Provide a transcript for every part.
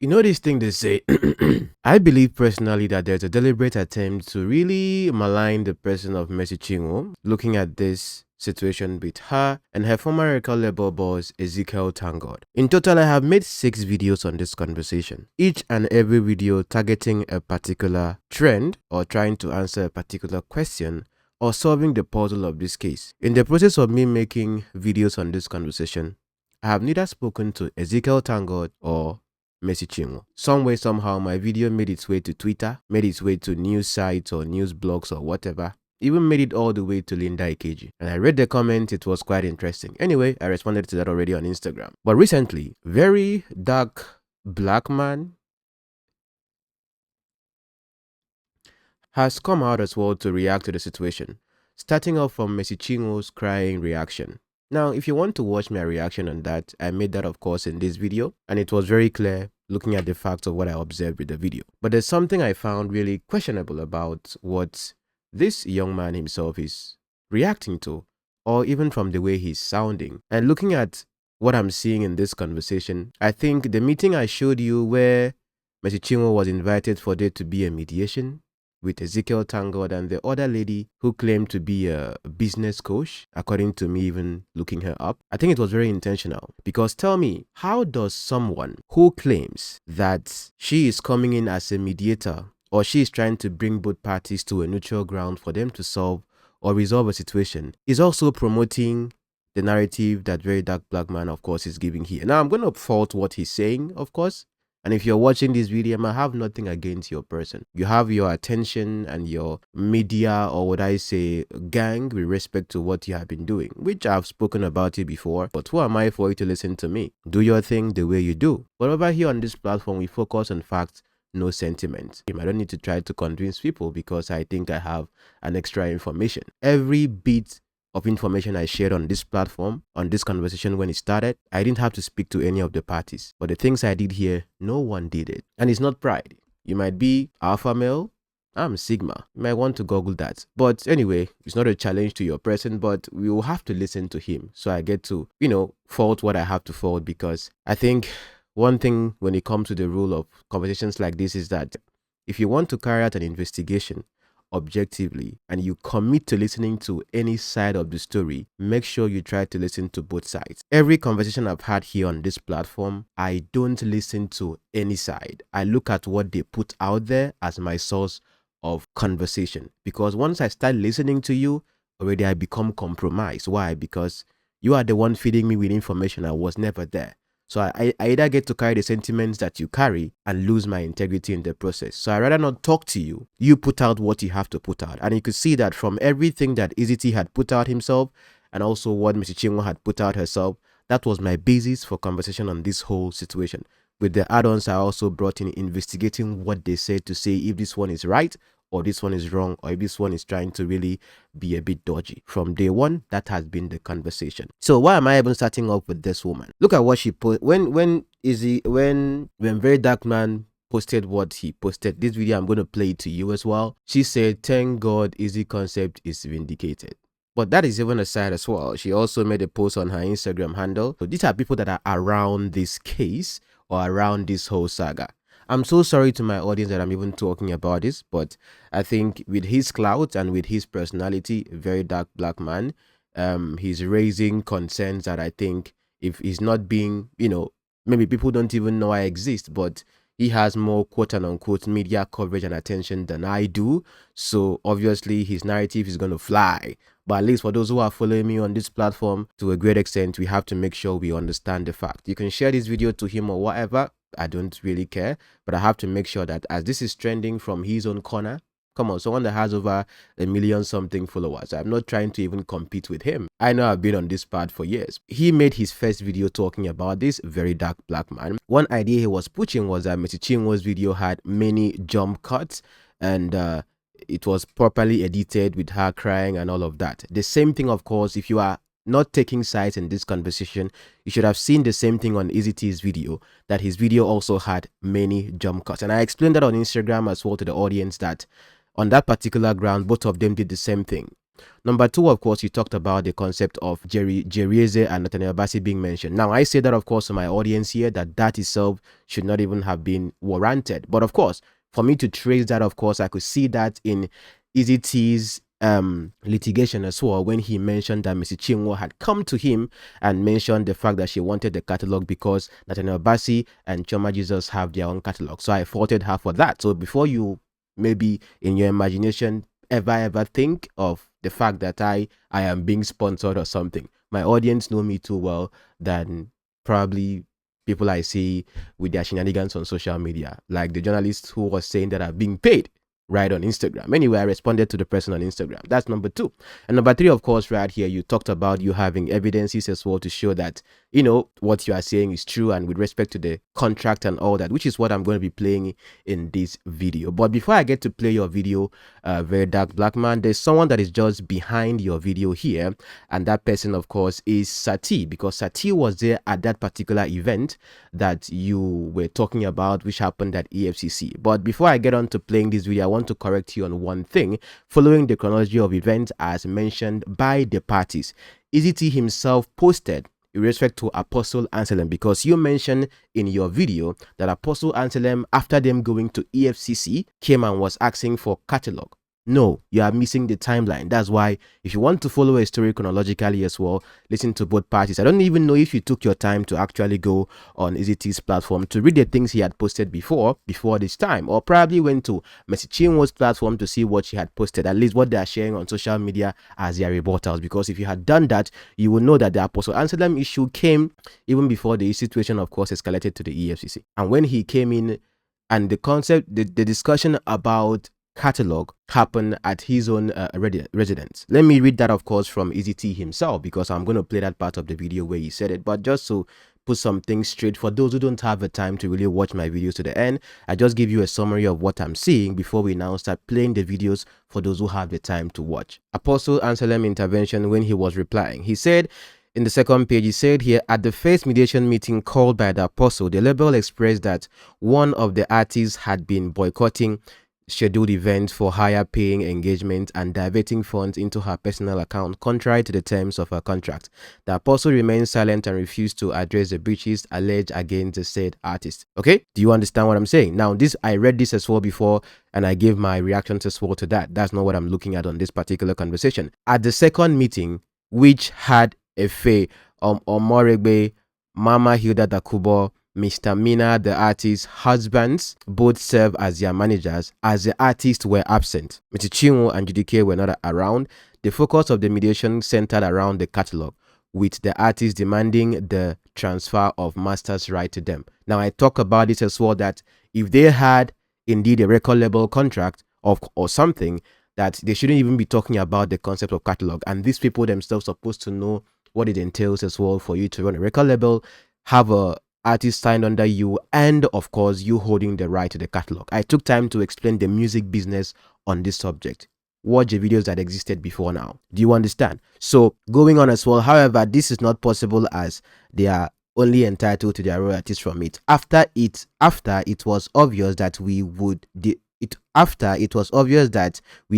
You know this thing they say, I believe personally that there's a deliberate attempt to really malign the person of Mercy Chinwo, looking at this situation with her and her former record label boss Ezekiel Tangod. In total, I have made 6 videos on this conversation, each and every video targeting a particular trend or trying to answer a particular question or solving the puzzle of this case. In the process of me making videos on this conversation, I have neither spoken to Ezekiel Tangod or Mercy Chinwo. Some way, somehow, my video made its way to Twitter, made its way to news sites or news blogs or whatever, even made it all the way to Linda Ikeji. And I read the comment, it was quite interesting. Anyway, I responded to that already on Instagram. But recently, VERYDARKBLACKMAN has come out as well to react to the situation, starting off from Mercy Chinwo's crying reaction. Now, if you want to watch my reaction on that, I made that of course in this video, and it was very clear looking at the facts of what I observed with the video. But there's something I found really questionable about what this young man himself is reacting to, or even from the way he's sounding. And looking at what I'm seeing in this conversation, I think the meeting I showed you where Mercy Chinwo was invited for there to be a mediation with Ezekiel Tangod and the other lady who claimed to be a business coach, according to me even looking her up. I think it was very intentional, because tell me, how does someone who claims that she is coming in as a mediator or she is trying to bring both parties to a neutral ground for them to solve or resolve a situation is also promoting the narrative that VERYDARKBLACKMAN of course is giving here? Now I'm going to fault what he's saying, of course. And if you're watching this video, I have nothing against your person. You have your attention and your media, or what I say, gang, with respect to what you have been doing, which I've spoken about it before. But who am I for you to listen to me? Do your thing the way you do. But over here on this platform, we focus on facts, no sentiment. I don't need to try to convince people because I think I have an extra information. Every bit of information I shared on this platform, on this conversation when it started, I didn't have to speak to any of the parties. But the things I did here, no one did it. And it's not pride. You might be alpha male, I'm sigma. You might want to Google that. But anyway, it's not a challenge to your person, but we will have to listen to him. So I get to, fault what I have to fault, because I think one thing when it comes to the rule of conversations like this is that if you want to carry out an investigation objectively and you commit to listening to any side of the story, make sure you try to listen to both sides. Every conversation I've had here on this platform, I don't listen to any side. I look at what they put out there as my source of conversation, because once I start listening to you, already I become compromised. Why? Because you are the one feeding me with information I was never there. So I either get to carry the sentiments that you carry and lose my integrity in the process. So I rather not talk to you. You put out what you have to put out. And you could see that from everything that EZT had put out himself and also what Mercy Chinwo had put out herself, that was my basis for conversation on this whole situation. With the add-ons, I also brought in investigating what they said to say if this one is right or this one is wrong, or if this one is trying to really be a bit dodgy. From day one, that has been the conversation. So why am I even starting off with this woman? Look at what she put when VeryDarkMan posted what he posted. This video, I'm going to play it to you as well. She said, "Thank God Easy Concept is vindicated." But that is even aside as well. She also made a post on her Instagram handle. So these are people that are around this case or around this whole saga. I'm so sorry to my audience that I'm even talking about this, but I think with his clout and with his personality, VERYDARKBLACKMAN, he's raising concerns that I think if he's not being, maybe people don't even know I exist, but he has more quote-unquote media coverage and attention than I do. So obviously his narrative is going to fly. But at least for those who are following me on this platform, to a great extent, we have to make sure we understand the fact. You can share this video to him or whatever. I don't really care. But I have to make sure that as this is trending from his own corner, come on, someone that has over 1 million something followers, I'm not trying to even compete with him. I know I've been on this path for years. He made his first video talking about this VERYDARKBLACKMAN. One idea he was pushing was that Mercy Chinwo's video had many jump cuts and it was properly edited with her crying and all of that. The same thing, of course, if you are not taking sides in this conversation, you should have seen the same thing on EZT's video, that his video also had many jump cuts. And I explained that on Instagram as well to the audience, that on that particular ground, both of them did the same thing. Number two, of course, you talked about the concept of Jerieze and Nathaniel Bassey being mentioned. Now, I say that, of course, to my audience here, that itself should not even have been warranted. But of course, for me to trace that, of course, I could see that in Easy T's litigation as well, when he mentioned that Mrs. CHINWO had come to him and mentioned the fact that she wanted the catalog because Nathaniel Bassey and Choma Jesus have their own catalog. So I faulted her for that. So before you maybe in your imagination ever think of the fact that I am being sponsored or something, my audience know me too well than probably people I see with their shenanigans on social media, like the journalist who was saying that I'm being paid right on Instagram. Anyway, I responded to the person on Instagram. That's number two. And number three, of course, right here, you talked about you having evidences as well to show that, you know, what you are saying is true, and with respect to the contract and all that, which is what I'm going to be playing in this video. But before I get to play your video, Very Dark Black Man, there's someone that is just behind your video here, and that person, of course, is Sati, because Sati was there at that particular event that you were talking about, which happened at EFCC. But before I get on to playing this video, I want to correct you on one thing. Following the chronology of events as mentioned by the parties, EZT himself posted in respect to Apostle Anselm, because you mentioned in your video that Apostle Anselm, after them going to EFCC, came and was asking for catalog. No, you are missing the timeline. That's why if you want to follow a story chronologically as well, listen to both parties. I don't even know if you took your time to actually go on EZT's platform to read the things he had posted before this time, or probably went to Mrs. CHINWO's platform to see what she had posted, at least what they are sharing on social media as their rebuttals. Because if you had done that, you would know that the Apostle Anselm issue came even before the situation, of course, escalated to the EFCC. And when he came in, and the concept, the discussion about catalog happened at his own residence. Let me read that, of course, from EZT himself, because I'm going to play that part of the video where he said it. But just to put some things straight, for those who don't have the time to really watch my videos to the end, I just give you a summary of what I'm seeing before we now start playing the videos for those who have the time to watch. Apostle Anselm intervention when he was replying. He said, in the second page, he said here, at the first mediation meeting called by the Apostle, the label expressed that one of the artists had been boycotting scheduled events for higher paying engagement and diverting funds into her personal account contrary to the terms of her contract. The Apostle remained silent and refused to address the breaches alleged against the said artist. Okay, do you understand what I'm saying? Now, I read this as well before, and I gave my reaction as well to that. That's not what I'm looking at on this particular conversation. At the second meeting, which had Efe Omoregbe, Mama Hilda Dakubo, Mr. Mina, the artist's husbands, both serve as their managers, as the artists were absent. Mr. CHINWO and Judike were not around. The focus of the mediation centered around the catalog, with the artists demanding the transfer of master's right to them. Now, I talk about this as well, that if they had indeed a record label contract or something, that they shouldn't even be talking about the concept of catalog. And these people themselves are supposed to know what it entails as well for you to run a record label, have a artist signed under you, and of course you holding the right to the catalog. I took time to explain the music business on this subject. Watch the videos that existed before now. Do you understand? So going on as well, however, this is not possible as they are only entitled to their royalties from it. After it was obvious that we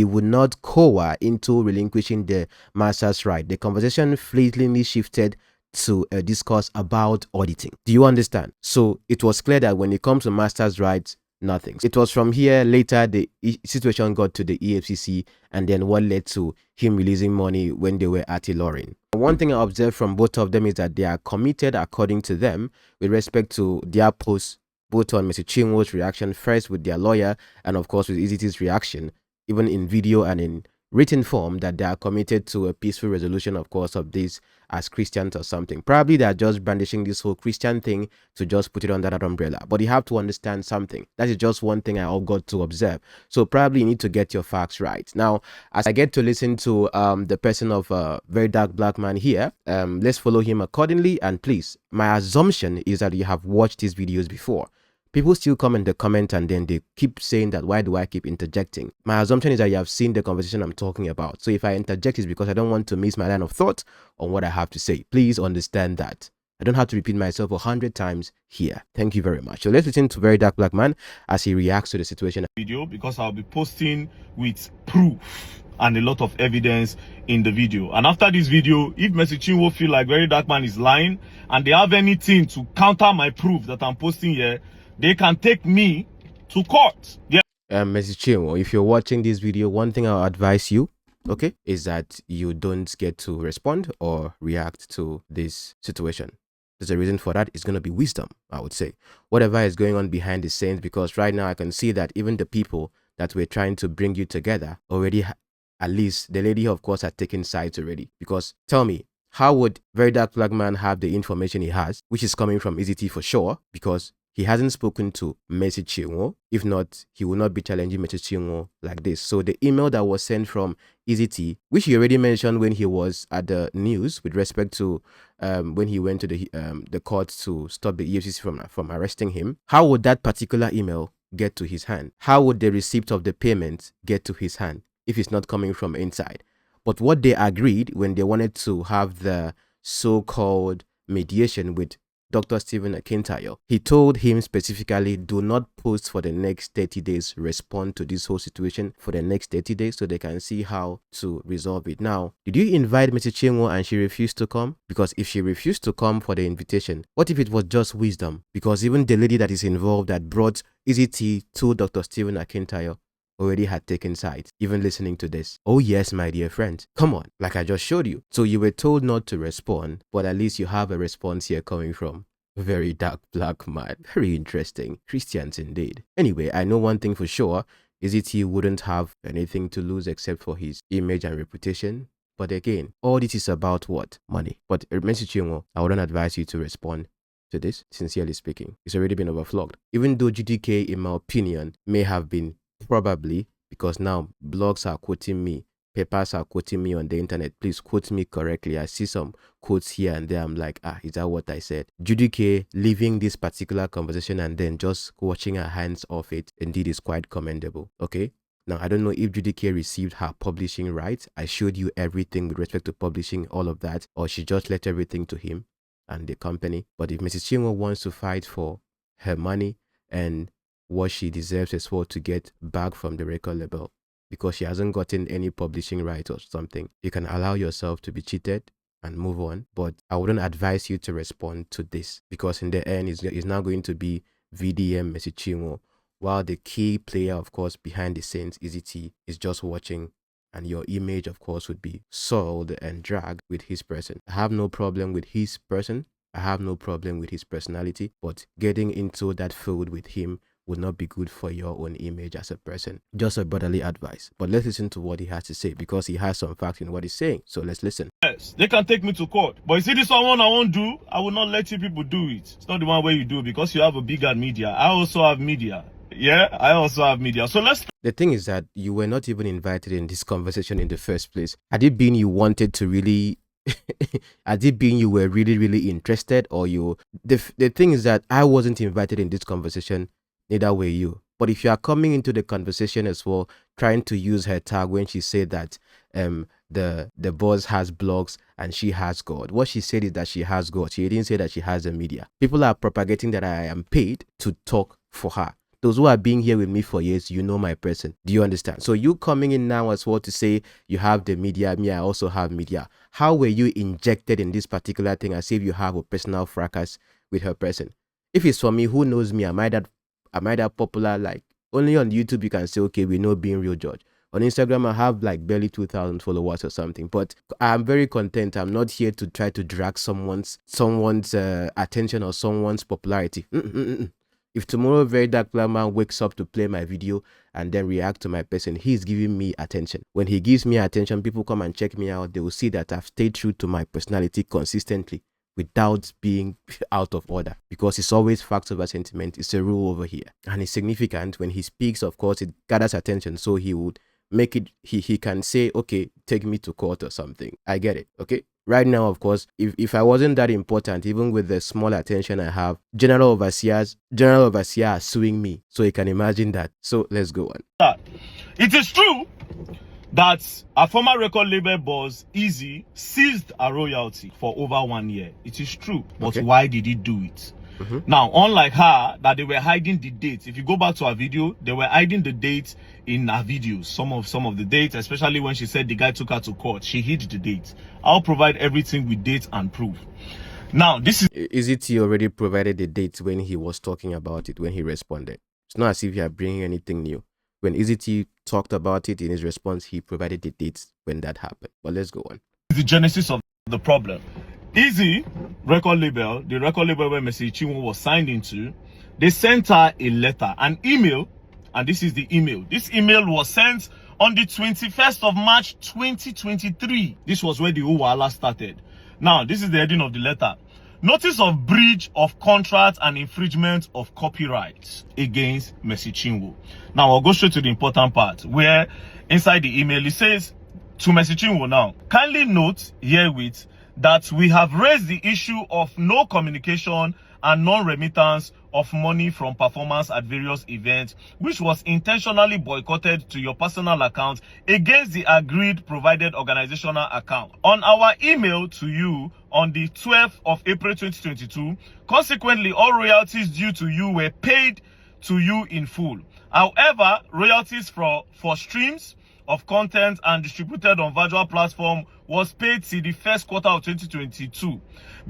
would not cower into relinquishing the master's right, the conversation fleetingly shifted to a discourse about auditing. Do you understand? So it was clear that when it comes to master's rights, nothing. It was from here later the situation got to the EFCC, and then what led to him releasing money when they were at Ilorin. One thing I observed from both of them is that they are committed, according to them, with respect to their posts, both on Mr. CHINWO's reaction first with their lawyer, and of course with EZT's reaction, even in video and in written form, that they are committed to a peaceful resolution, of course, of this as Christians or something. Probably they are just brandishing this whole Christian thing to just put it under that umbrella. But you have to understand something. That is just one thing I got to observe. So probably you need to get your facts right. Now, as I get to listen to the person of Very Dark Black Man here, let's follow him accordingly. And please, my assumption is that you have watched these videos before. People still come in the comment and then they keep saying that, why do I keep interjecting? My assumption is that you have seen the conversation I'm talking about. So if I interject, it's because I don't want to miss my line of thought on what I have to say. Please understand that. I don't have to repeat myself 100 times here. Thank you very much. So let's listen to Very Dark Black Man as he reacts to the situation. Video, because I'll be posting with proof and a lot of evidence in the video. And after this video, if Mercy Chinwo feel like VeryDarkMan is lying and they have anything to counter my proof that I'm posting here, they can take me to court. Yeah. Mercy Chinwo, if you're watching this video, one thing I'll advise you, okay, is that you don't get to respond or react to this situation. There's a reason for that. It's going to be wisdom, I would say. Whatever is going on behind the scenes, because right now I can see that even the people that were trying to bring you together already, at least the lady, of course, had taken sides already. Because tell me, how would Very Dark Black Man have the information he has, which is coming from EZT for sure, because he hasn't spoken to Mercy Chinwo. If not, he will not be challenging Mercy Chinwo like this. So the email that was sent from EZT, which he already mentioned when he was at the news with respect to when he went to the court to stop the EFCC from arresting him, how would that particular email get to his hand? How would the receipt of the payment get to his hand if it's not coming from inside? But what they agreed when they wanted to have the so-called mediation with Dr. Stephen Akintayo, he told him specifically, do not post for the next 30 days, respond to this whole situation for the next 30 days so they can see how to resolve it. Now, did you invite Mrs. Chinwo and she refused to come? Because if she refused to come for the invitation, what if it was just wisdom? Because even the lady that is involved that brought EZT to Dr. Stephen Akintayo already had taken sides, even listening to this. Oh yes, my dear friend, come on, like I just showed you. So you were told not to respond, but at least you have a response here coming from Very Dark Black Man. Very interesting. Christians indeed. Anyway, I know one thing for sure, EZT wouldn't have anything to lose except for his image and reputation. But again, all this is about what? Money. But Mercy Chinwo, I wouldn't advise you to respond to this, sincerely speaking. It's already been overflogged. Even though GDK, in my opinion, may have been probably, because now blogs are quoting me, papers are quoting me on the internet. Please quote me correctly. I see some quotes here and there. I'm like, is that what I said? Judy K leaving this particular conversation and then just washing her hands off it indeed is quite commendable. Okay. Now, I don't know if Judy K received her publishing rights. I showed you everything with respect to publishing, all of that, or she just left everything to him and the company. But if Mrs. Chinwo wants to fight for her money and what she deserves as well to get back from the record label, because she hasn't gotten any publishing rights or something, you can allow yourself to be cheated and move on. But I wouldn't advise you to respond to this, because in the end, it's now going to be VDM Mercy Chinwo, while the key player, of course, behind the scenes, EZT, is just watching, and your image, of course, would be soiled and dragged with his person. I have no problem with his person. I have no problem with his personality, but getting into that field with him would not be good for your own image as a person. Just a brotherly advice. But let's listen to what he has to say, because he has some facts in what he's saying. So let's listen. Yes, they can take me to court. But you see this one I won't do, I will not let you people do it. It's not the one where you do, because you have a bigger media. I also have media. Yeah, I also have media. So let's... The thing is that you were not even invited in this conversation in the first place. Had it been you wanted to really... had it been you were really interested, or you... The thing is that I wasn't invited in this conversation, neither were you. But if you are coming into the conversation as well, trying to use her tag when she said that the boss has blogs and she has God. What she said is that she has God. She didn't say that she has the media. People are propagating that I am paid to talk for her. Those who have been here with me for years, you know my person. Do you understand? So you coming in now as well to say you have the media, me, I also have media. How were you injected in this particular thing as if you have a personal fracas with her person? If it's for me, who knows me? Am I that popular? Like, only on YouTube you can say, okay, we know Being Real George. On Instagram, I have like barely 2,000 followers or something. But I'm very content. I'm not here to try to drag someone's attention or someone's popularity. If tomorrow Very Dark Black Man wakes up to play my video and then react to my person, he's giving me attention. When he gives me attention, people come and check me out. They will see that I've stayed true to my personality consistently, without being out of order, because it's always facts over sentiment. It's a rule over here, and it's significant. When he speaks, of course, it gathers attention, so he would make it, he can say, okay, take me to court or something. I get it. Okay, right now, of course, if I wasn't that important, even with the small attention I have, general overseer are suing me, so you can imagine that. So let's go on. It is true that a former record label boss, Easy, seized a royalty for over 1 year. It is true, but why did he do it? Now, unlike her, that they were hiding the dates. If you go back to her video, they were hiding the dates in her videos. Some of the dates, especially when she said the guy took her to court, she hid the dates. I'll provide everything with dates and proof. Now, this is he already provided the dates when he was talking about it, when he responded. It's not as if you are bringing anything new. When EZT talked about it in his response, he provided the dates when that happened. But let's go on. The genesis of the problem. Easy record label, the record label where Mr. CHINWO was signed into, they sent her a letter, an email, and this is the email. This email was sent on the 21st of March 2023. This was where the whole wahala started. Now, this is the heading of the letter. Notice of breach of contract and infringement of copyright against Mr. CHINWO. Now, I'll go straight to the important part where inside the email it says to Mr. CHINWO now, kindly note herewith that we have raised the issue of no communication and non-remittance of money from performance at various events, which was intentionally boycotted to your personal account against the agreed provided organizational account. On our email to you on the 12th of April 2022, consequently, all royalties due to you were paid to you in full. However, royalties for streams of content and distributed on virtual platform was paid till the first quarter of 2022,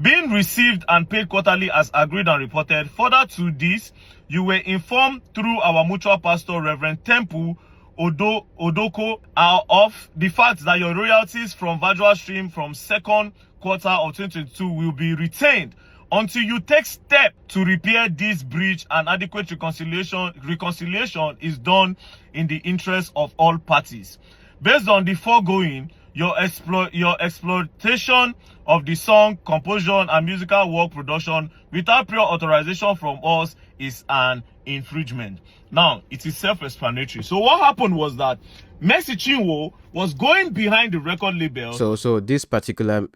being received and paid quarterly as agreed and reported. Further to this, you were informed through our mutual pastor, Reverend Temple Odoko, of the fact that your royalties from virtual stream from second quarter of 2022 will be retained until you take step to repair this breach and adequate reconciliation is done in the interest of all parties. Based on the foregoing, your exploitation of the song, composition, and musical work production without prior authorization from us is an infringement. Now, it is self-explanatory. So what happened was that Mr. CHINWO was going behind the record label. So this particular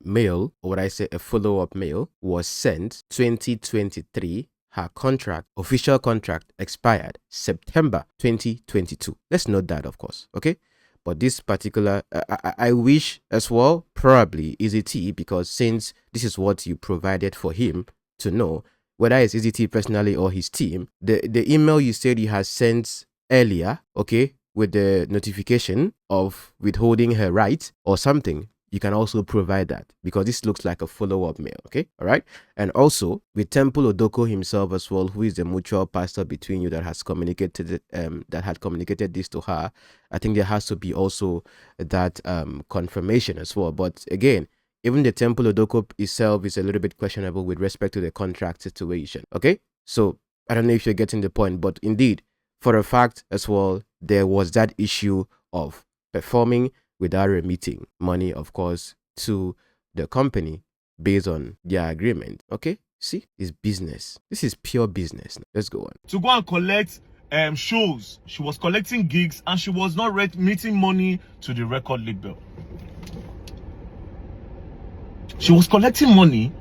mail, or what I say a follow-up mail, was sent 2023. Her contract, official contract, expired September 2022. Let's note that, of course, okay? But this particular, I wish as well, probably EZT, because since this is what you provided for him to know, whether it's EZT personally or his team, the email you said you had sent earlier, okay, with the notification of withholding her rights or something, you can also provide that, because this looks like a follow-up mail, okay? All right? And also, with Temple Odoko himself as well, who is the mutual pastor between you that has communicated this to her, I think there has to be also that confirmation as well. But again, even the Temple Odoko itself is a little bit questionable with respect to the contract situation, okay? So, I don't know if you're getting the point, but indeed, for a fact as well, there was that issue of performing without remitting money, of course, to the company based on their agreement. Okay? See? It's business. This is pure business. Let's go on. To go and collect shows. She was collecting gigs and she was not remitting money to the record label. She was collecting money,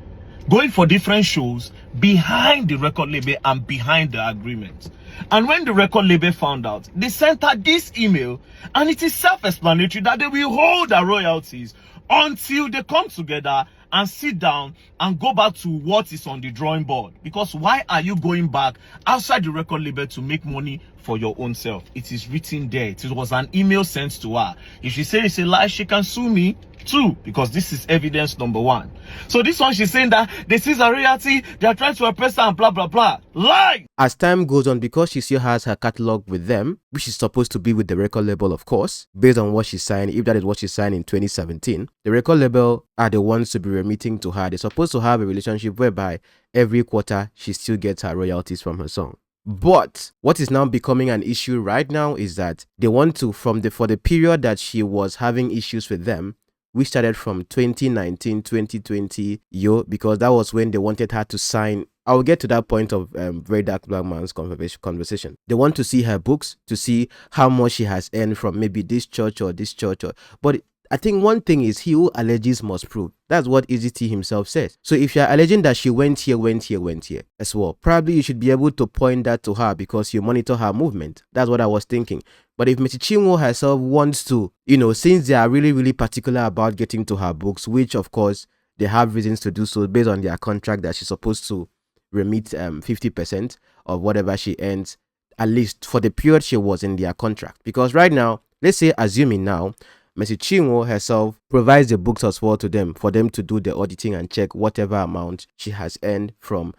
going for different shows behind the record label and behind the agreement. And when the record label found out, they sent her this email, and it is self-explanatory that they will hold her royalties until they come together and sit down and go back to what is on the drawing board. Because why are you going back outside the record label to make money for your own self? It is written there. It was an email sent to her. If she says it's a lie, she can sue me too, because this is evidence number one. So this one, she's saying that they seize her royalty, they are trying to oppress her and blah blah blah. Lie! As time goes on, because she still has her catalog with them, which is supposed to be with the record label, of course, based on what she signed, if that is what she signed in 2017, the record label are the ones to be remitting to her. They're supposed to have a relationship whereby every quarter she still gets her royalties from her song. But what is now becoming an issue right now is that they want to, for the period that she was having issues with them, we started from 2019, 2020, because that was when they wanted her to sign. I'll get to that point of Very Dark Black Man's conversation. They want to see her books, to see how much she has earned from maybe this church or this church. But I think one thing is, he who alleges must prove. That's what EZT himself says. So if you're alleging that she went here as well, probably you should be able to point that to her because you monitor her movement. That's what I was thinking. But if Messi Chinwo herself wants to, since they are really, really particular about getting to her books, which of course they have reasons to do so based on their contract that she's supposed to remit 50% of whatever she earns, at least for the period she was in their contract. Because right now, let's say, assuming now, Messi Chinwo herself provides the books as well to them for them to do the auditing and check whatever amount she has earned from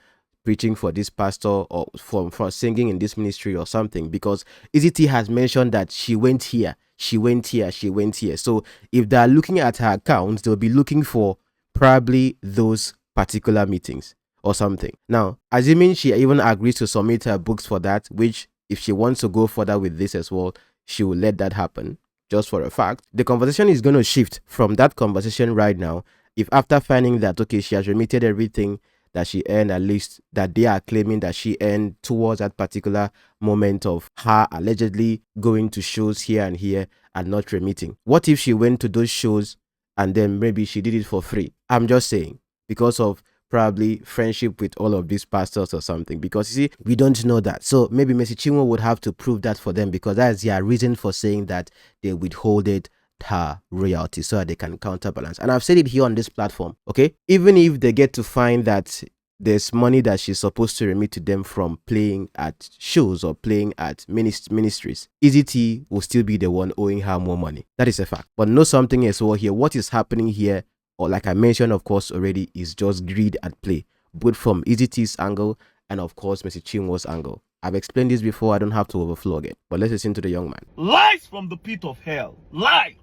preaching for this pastor or for singing in this ministry or something. Because EZT has mentioned that she went here, she went here, she went here. So if they're looking at her accounts, they'll be looking for probably those particular meetings or something. Now, assuming she even agrees to submit her books for that, which if she wants to go further with this as well, she will let that happen. Just for a fact, the conversation is going to shift from that conversation right now. If after finding that, okay, she has remitted everything that she earned, at least that they are claiming that she earned towards that particular moment of her allegedly going to shows here and here and not remitting. What if she went to those shows and then maybe she did it for free? I'm just saying, because of probably friendship with all of these pastors or something, because you see, we don't know that. So maybe Messi Chinwo would have to prove that for them, because that's their reason for saying that they withholded her royalty so that they can counterbalance. And I've said it here on this platform, okay? Even if they get to find that there's money that she's supposed to remit to them from playing at shows or playing at ministries, EZT will still be the one owing her more money. That is a fact. But know something as well here. What is happening here, or like I mentioned, of course, already, is just greed at play, both from EZT's angle and, of course, Messi Chinwo's angle. I've explained this before, I don't have to overflow again. But let's listen to the young man. Lies from the pit of hell. Lie.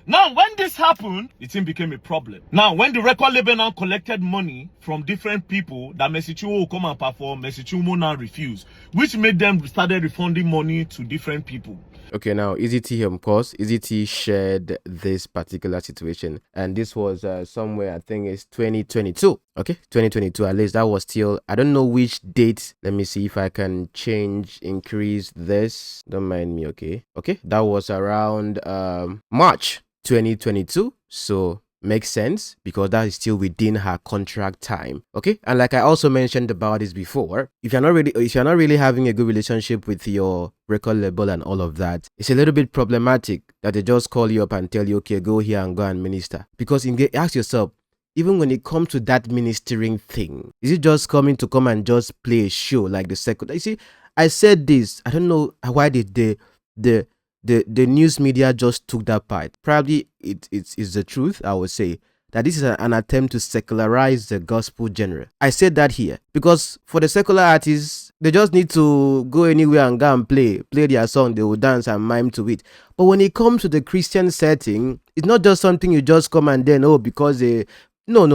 Now, when this happened, the thing became a problem. Now, when the record label now collected money from different people that Messi Chinwo will come and perform, Messi Chinwo now refused, which made them started refunding money to different people. Okay, now EZT, of course, EZT shared this particular situation, and this was somewhere, I think it's 2022. Okay, 2022, at least that was still, I don't know which date. Let me see if I can increase this. Don't mind me, okay? Okay, that was around March 2022. So makes sense, because that is still within her contract time. Okay, and like I also mentioned about this before, if you're not really having a good relationship with your record label and all of that, it's a little bit problematic that they just call you up and tell you, okay, go here and go and minister. Because ask yourself, even when it comes to that ministering thing, is it just come and just play a show like the second? You see, I said this, I don't know why did the news media just took that part. Probably it's the truth, I would say, that this is an attempt to secularize the gospel genre. I said that here because for the secular artists, they just need to go anywhere and go and play their song, they will dance and mime to it. But when it comes to the Christian setting, it's not just something you just come and then, because they... No.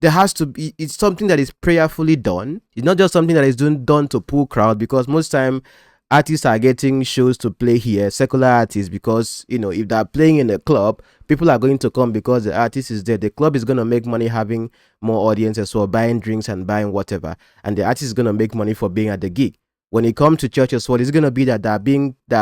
There has to be, it's something that is prayerfully done. It's not just something that is done to pull crowd, because most time artists are getting shows to play here, secular artists, because if they're playing in a club, people are going to come because the artist is there. The club is going to make money having more audience as well, buying drinks and buying whatever, and the artist is going to make money for being at the gig. When it comes to church as well, it's going to be that they're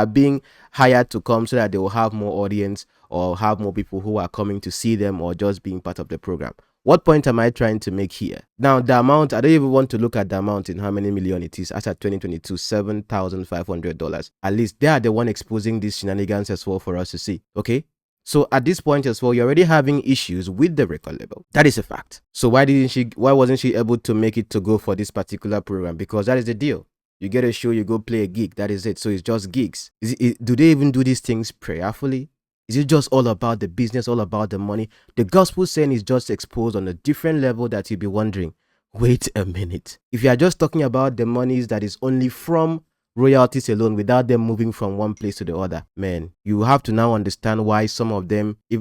being hired to come so that they will have more audience or have more people who are coming to see them or just being part of the program. What point am I trying to make here? Now, the amount, I don't even want to look at the amount in how many million it is. As at 2022, $7,500. At least they are the one exposing these shenanigans as well for us to see. Okay? So at this point as well, you're already having issues with the record label. That is a fact. So why wasn't she able to make it to go for this particular program? Because that is the deal. You get a show, you go play a gig. That is it. So it's just gigs. Do they even do these things prayerfully? Is it just all about the business, all about the money? The gospel saying is just exposed on a different level that you'll be wondering, wait a minute. If you are just talking about the monies that is only from royalties alone without them moving from one place to the other, man, you have to now understand why some of them, if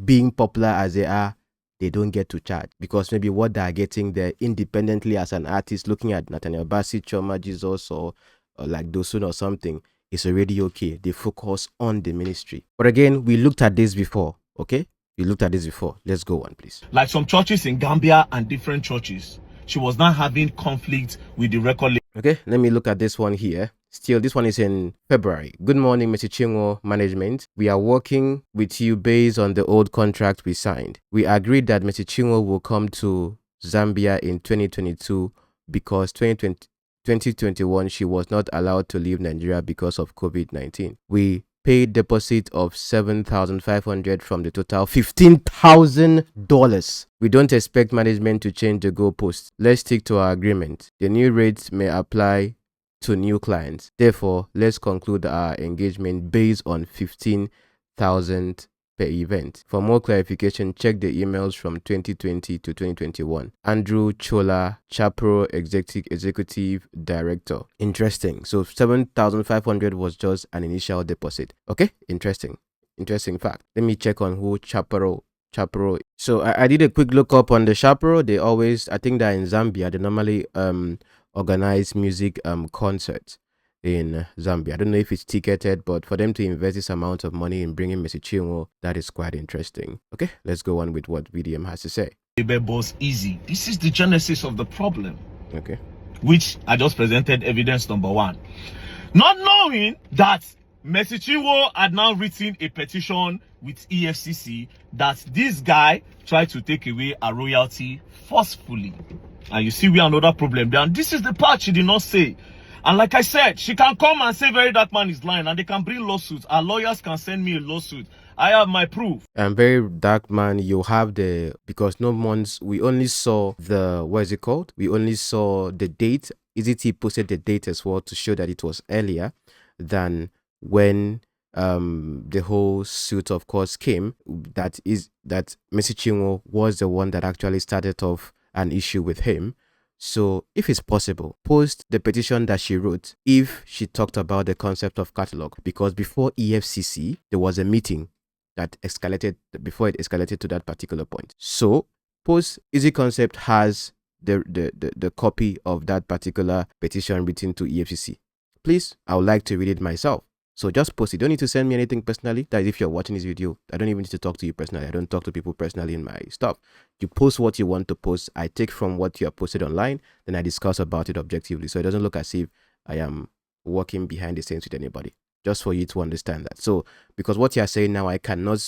being popular as they are, they don't get to charge, because maybe what they are getting there independently as an artist, looking at Nathaniel Bassey, Choma Jesus, or like Dosun or something, is already okay. They focus on the ministry. But again, we looked at this before, okay? We looked at this before. Let's go on, please. Like some churches in Gambia and different churches, she was not having conflict with the record label. Okay, let me look at this one here. Still, this one is in February. Good morning, Mr. CHINWO management. We are working with you based on the old contract we signed. We agreed that Mr. CHINWO will come to Zambia in 2022 because 2021 she was not allowed to leave Nigeria because of COVID-19. We paid deposit of $7,500 from the total $15,000. We don't expect management to change the goalposts. Let's stick to our agreement. The new rates may apply to new clients. Therefore, let's conclude our engagement based on $15,000 per event. For more clarification, check the emails from 2020 to 2021. Andrew Chola, Chapro Executive Director. Interesting. So 7,500 was just an initial deposit. Okay, interesting fact. Let me check on who Chapro. So I did a quick look up on the Chapro. They always, I think they're in Zambia. They normally organize music concerts in Zambia. I don't know if it's ticketed, but for them to invest this amount of money in bringing Mr. CHINWO, that is quite interesting. Okay, let's go on with what VDM has to say. Boss easy. This is the genesis of the problem. Okay. Which I just presented evidence number 1. Not knowing that Mr. CHINWO had now written a petition with EFCC that this guy tried to take away a royalty forcefully. And you see we have another problem there. And this is the part she did not say. And like I said, she can come and say VeryDarkMan is lying, and they can bring lawsuits. Our lawyers can send me a lawsuit. I have my proof. And VeryDarkMan, you have the, because no months, we only saw the, what is it called? We only saw the date. EZT posted the date as well to show that it was earlier than when the whole suit, of course, came. That is that Mr. CHINWO was the one that actually started off an issue with him. So if it's possible, post the petition that she wrote if she talked about the concept of catalog, because before EFCC, there was a meeting that escalated, before it escalated to that particular point. So post Easy Concept has the copy of that particular petition written to EFCC. Please, I would like to read it myself. So just post it. Don't need to send me anything personally. That is, if you're watching this video, I don't even need to talk to you personally. I don't talk to people personally in my stuff. You post what you want to post. I take from what you have posted online, then I discuss about it objectively. So it doesn't look as if I am working behind the scenes with anybody. Just for you to understand that. So because what you are saying now, I cannot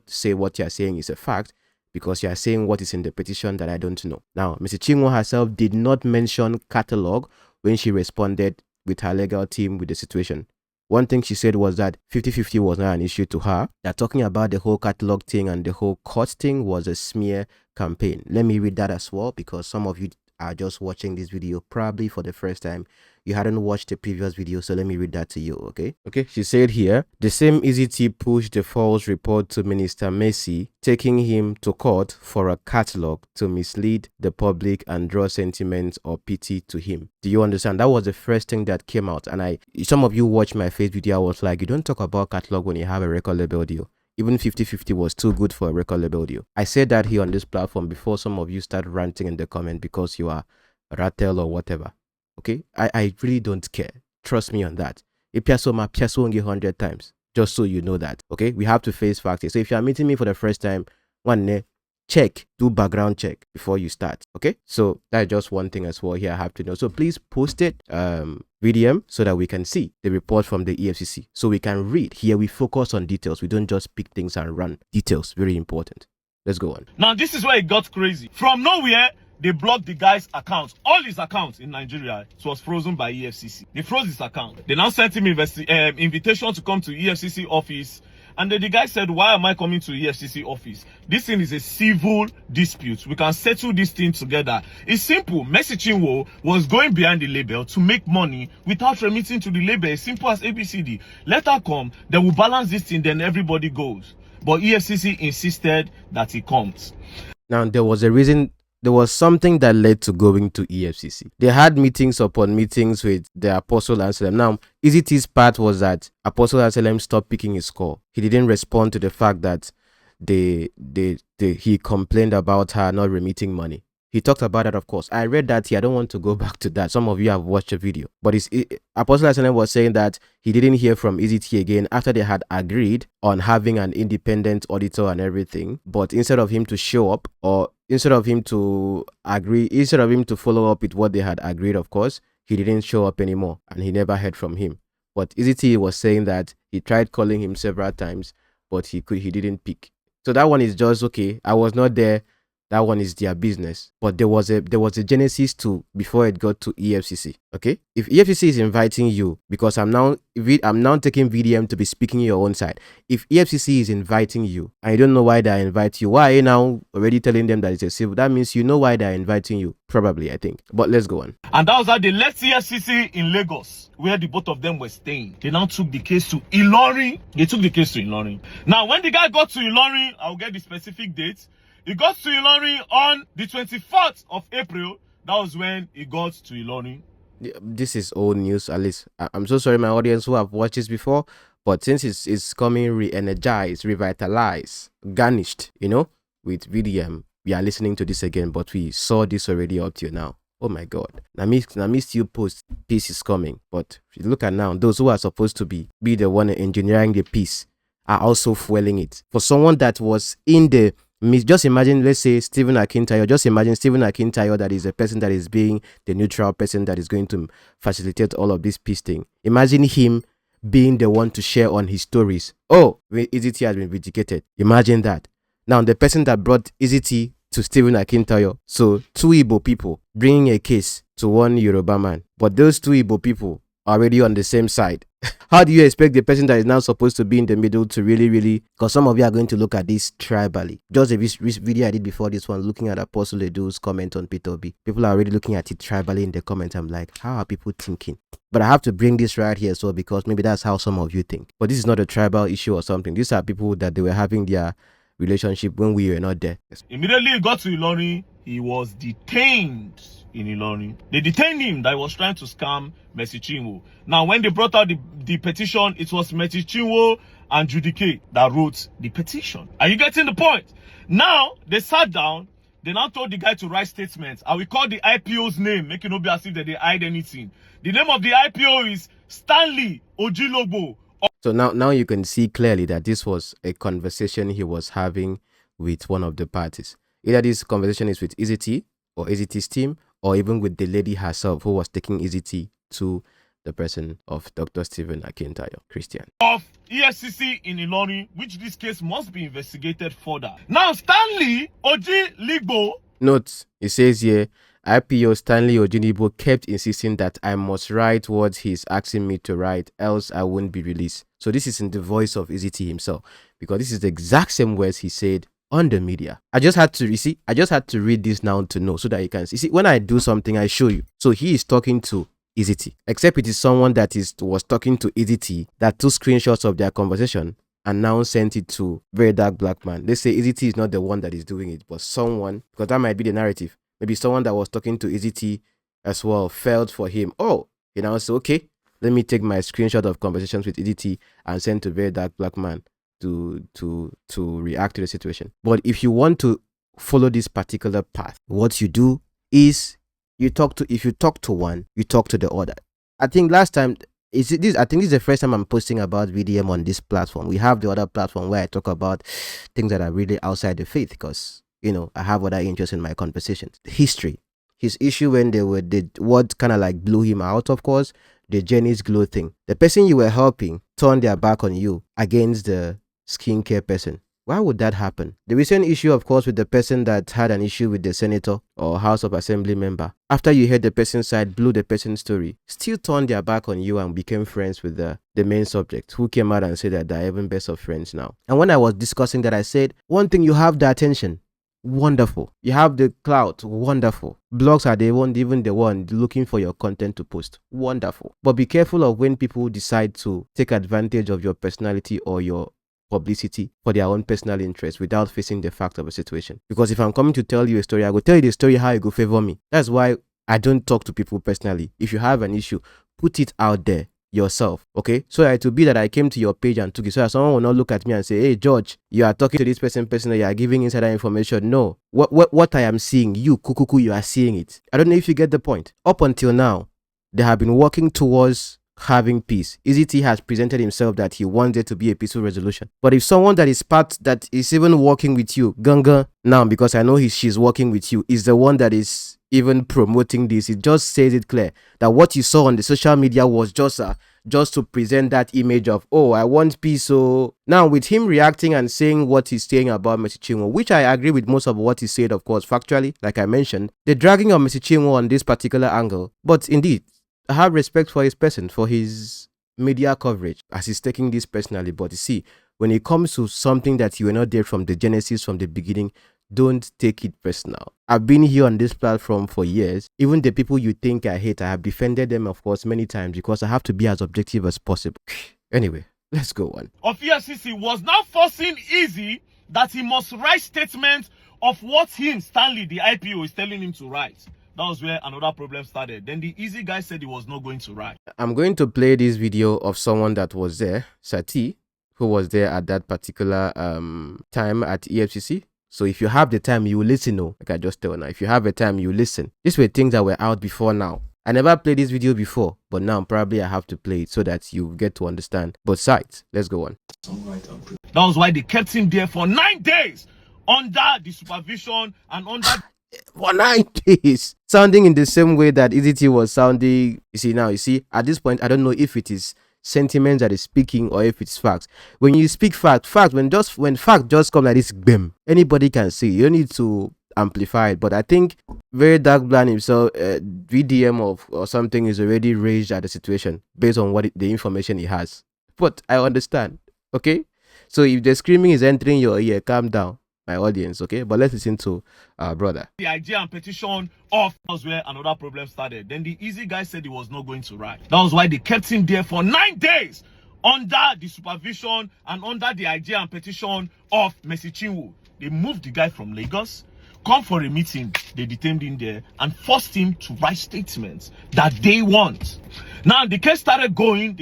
say what you are saying is a fact, because you are saying what is in the petition that I don't know. Now, Mr. CHINWO herself did not mention catalog when she responded with her legal team with the situation. One thing she said was that 50-50 was not an issue to her, that talking about the whole catalog thing and the whole court thing was a smear campaign. Let me read that as well, because some of you are just watching this video probably for the first time. You hadn't watched the previous video, so let me read that to you, okay? Okay, she said here, the same EZT pushed the false report to Minister Messi, taking him to court for a catalog to mislead the public and draw sentiment or pity to him. Do you understand? That was the first thing that came out. And some of you watched my face video, I was like, you don't talk about catalog when you have a record label deal. Even 50-50 was too good for a record label deal. I said that here on this platform before some of you start ranting in the comment because you are rattle or whatever. Okay, I really don't care. Trust me on that. If piaso 100 times, just so you know that. Okay, we have to face facts. So if you are meeting me for the first time, do background check before you start. Okay, so that's just one thing as well here I have to know. So please post it VDM so that we can see the report from the EFCC, so we can read. Here we focus on details. We don't just pick things and run. Details, very important. Let's go on. Now this is where it got crazy. From nowhere, they blocked the guy's accounts. All his accounts in Nigeria, it was frozen by EFCC. They froze his account. They now sent him invitation to come to EFCC office. And then the guy said, why am I coming to EFCC office? This thing is a civil dispute. We can settle this thing together. It's simple. Mr. CHINWO was going behind the label to make money without remitting to the label. As simple as ABCD. Let her come, then we'll balance this thing, then everybody goes. But EFCC insisted that he comes. Now, there was a reason. There was something that led to going to EFCC. They had meetings upon meetings with the Apostle Anselm. Now, EZT's part was that Apostle Anselm stopped picking his call. He didn't respond to the fact that he complained about her not remitting money. He talked about that, of course. I read that here. I don't want to go back to that. Some of you have watched the video. But Apostle Anselm was saying that he didn't hear from EZT again after they had agreed on having an independent auditor and everything. But instead of him to show up, or instead of him to follow up with what they had agreed, of course, he didn't show up anymore and he never heard from him. But EZT was saying that he tried calling him several times, but he didn't pick. So that one is just okay. I was not there. That one is their business. But there was a genesis to before it got to EFCC. Okay, if EFCC is inviting you, because I'm now taking VDM to be speaking your own side. If EFCC is inviting you and you don't know why they invite you, why are you now already telling them that it's a civil? That means you know why they're inviting you, probably, I think. But let's go on. And that was how they left EFCC in Lagos, where the both of them were staying. They now took the case to Ilorin. They took the case to Ilorin. Now, when the guy got to Ilorin, I'll get the specific date. He got to Ilorin on the 24th of April. That was when he got to Ilorin. This is old news, at least. I'm so sorry, my audience who have watched this before, but since it's coming re-energized, revitalized, garnished, you know, with VDM, we are listening to this again, but we saw this already up to now. Oh my God. Now missed you post, peace is coming. But if you look at now, those who are supposed to be the one engineering the peace are also fueling it. For someone that was in the just imagine, let's say Stephen Akintayo, just imagine Stephen Akintayo that is a person that is being the neutral person that is going to facilitate all of this peace thing. Imagine him being the one to share on his stories. Oh, EZT has been vindicated. Imagine that. Now, the person that brought EZT to Stephen Akintayo, so two Igbo people bringing a case to one Yoruba man, but those two Igbo people are already on the same side. How do you expect the person that is now supposed to be in the middle to really, because some of you are going to look at this tribally. Just a video I did before this one, looking at Apostle Edu's comment on Peter B. People are already looking at it tribally in the comments. I'm like, how are people thinking? But I have to bring this right here, so because maybe that's how some of you think. But this is not a tribal issue or something. These are people that they were having their relationship when we were not there. Immediately he got to Ilorin, he was detained in Ilorin. They detained him that he was trying to scam Mercy Chinwo. Now, when they brought out the petition, it was Mercy Chinwo and Judy K that wrote the petition. Are you getting the point? Now, they sat down. They now told the guy to write statements. I will call the IPO's name, make it not be as if they hide anything. The name of the IPO is Stanley Ojilobo. So now you can see clearly that this was a conversation he was having with one of the parties. Either this conversation is with EZT or EZT's team, or even with the lady herself who was taking EZT to the person of Dr. Stephen Akintayo, Christian. Of EFCC in Ilorin, which this case must be investigated further. Now, Stanley Ojiligbo. Note, it says here, IPO Stanley Ojiligbo kept insisting that I must write what he's asking me to write, else I won't be released. So this is in the voice of EZT himself, because this is the exact same words he said on the media. I just had to read this now to know, so that you can see. See, when I do something, I show you. So he is talking to EZT, except it is someone that was talking to EZT that took screenshots of their conversation and now sent it to VERYDARKBLACKMAN. They say EZT is not the one that is doing it, but someone, because that might be the narrative. Maybe someone that was talking to EZT as well felt for him. Oh, he now said, okay, let me take my screenshot of conversations with EZT and send to VERYDARKBLACKMAN to react to the situation. But if you want to follow this particular path, what you do is if you talk to one, you talk to the other. I think last time I think this is the first time I'm posting about VDM on this platform. We have the other platform where I talk about things that are really outside the faith, because you know I have other interests in my conversations. History, his issue when what kind of like blew him out, of course, the Jenny's Glow thing. The person you were helping turned their back on you against the skincare person. Why would that happen? The recent issue, of course, with the person that had an issue with the senator or House of Assembly member, after you heard the person's side, blew the person's story, still turned their back on you and became friends with the main subject, who came out and said that they're even best of friends now. And when I was discussing that, I said, one thing, you have the attention. Wonderful. You have the clout. Wonderful. Blogs are even the one looking for your content to post. Wonderful. But be careful of when people decide to take advantage of your personality or your publicity for their own personal interest without facing the fact of a situation. Because if I'm coming to tell you a story, I will tell you the story how you go favor me. That's why I don't talk to people personally. If you have an issue, put it out there yourself, okay? So it will be that I came to your page and took it, so that someone will not look at me and say, hey George, you are talking to this person personally, you are giving insider information. No, what I am seeing, you kukuku, you are seeing it. I don't know if you get the point. Up until now, they have been working towards having peace. EZT has presented himself that he wants there to be a peaceful resolution. But if someone that is part, that is even working with you, Ganga, now, because I know she's working with you, is the one that is even promoting this, it just says it clear that what you saw on the social media was just just to present that image of, oh, I want peace. So now with him reacting and saying what he's saying about Mercy Chinwo, which I agree with most of what he said, of course, factually, like I mentioned, the dragging of Mercy Chinwo on this particular angle. But indeed, I have respect for his person, for his media coverage, as he's taking this personally. But you see, when it comes to something that you were not there from the genesis, from the beginning, don't take it personal. I've been here on this platform for years. Even the people you think I hate, I have defended them, of course, many times because I have to be as objective as possible. Anyway, let's go on. Of EFCC was now forcing Easy that he must write statements of what him, Stanley, the IPO, is telling him to write. That was where another problem started. Then the Easy guy said he was not going to write. I'm going to play this video of someone that was there, Sati, who was there at that particular time at EFCC. So if you have the time, you will listen. No, like I just told now, if you have the time, you listen. These were things that were out before now. I never played this video before, but now probably I have to play it so that you get to understand both sides. Let's go on. That was why they kept him there for 9 days under the supervision and under... For 9 days. Sounding in the same way that EZT was sounding. You see, at this point, I don't know if it is sentiments that is speaking or if it's facts. When you speak when fact just come like this, bam, anybody can see. You don't need to amplify it. But I think VeryDarkBLACKMAN himself, VDM or something, is already raged at the situation based on the information he has. But I understand, okay? So if the screaming is entering your ear, calm down, my audience, okay? But let's listen to our brother. The idea and petition of was where another problem started. Then the Easy guy said he was not going to write. That was why they kept him there for 9 days under the supervision and under the idea and petition of Mercy Chinwo. They moved the guy from Lagos, come for a meeting, they detained him there and forced him to write statements that they want. Now the case started going,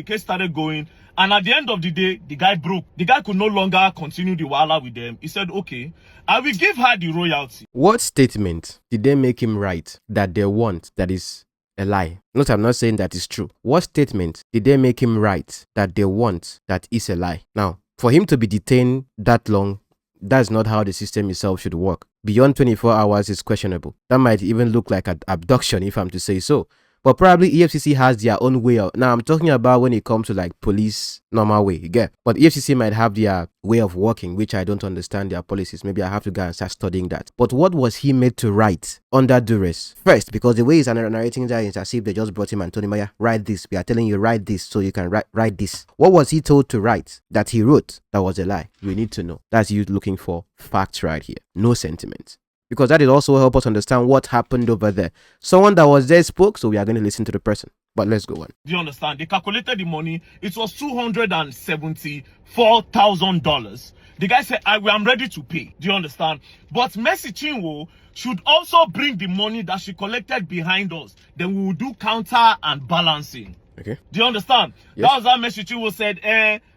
and at the end of the day, the guy broke. The guy could no longer continue the wahala with them. He said, okay, I will give her the royalty. What statement did they make him write that they want that is a lie? Note, I'm not saying that is true. What statement did they make him write that they want that is a lie? Now, for him to be detained that long, that's not how the system itself should work. Beyond 24 hours is questionable. That might even look like an abduction, if I'm to say so. But probably EFCC has their own way of... Now, I'm talking about when it comes to like police normal way, you get? But EFCC might have their way of working, which I don't understand their policies. Maybe I have to go and start studying that. But what was he made to write under duress? First, because the way he's narrating that is as if they just brought him and told him, yeah, write this. We are telling you, write this so you can write this. What was he told to write that he wrote that was a lie? We need to know. That's you looking for facts right here. No sentiments. Because that will also help us understand what happened over there. Someone that was there spoke, so we are going to listen to the person. But let's go on. Do you understand? They calculated the money. It was $274,000. The guy said, I'm ready to pay. Do you understand? But Mercy Chinwo should also bring the money that she collected behind us. Then we will do counter and balancing. Okay. Do you understand? Yes. That was how Mercy Chinwo said,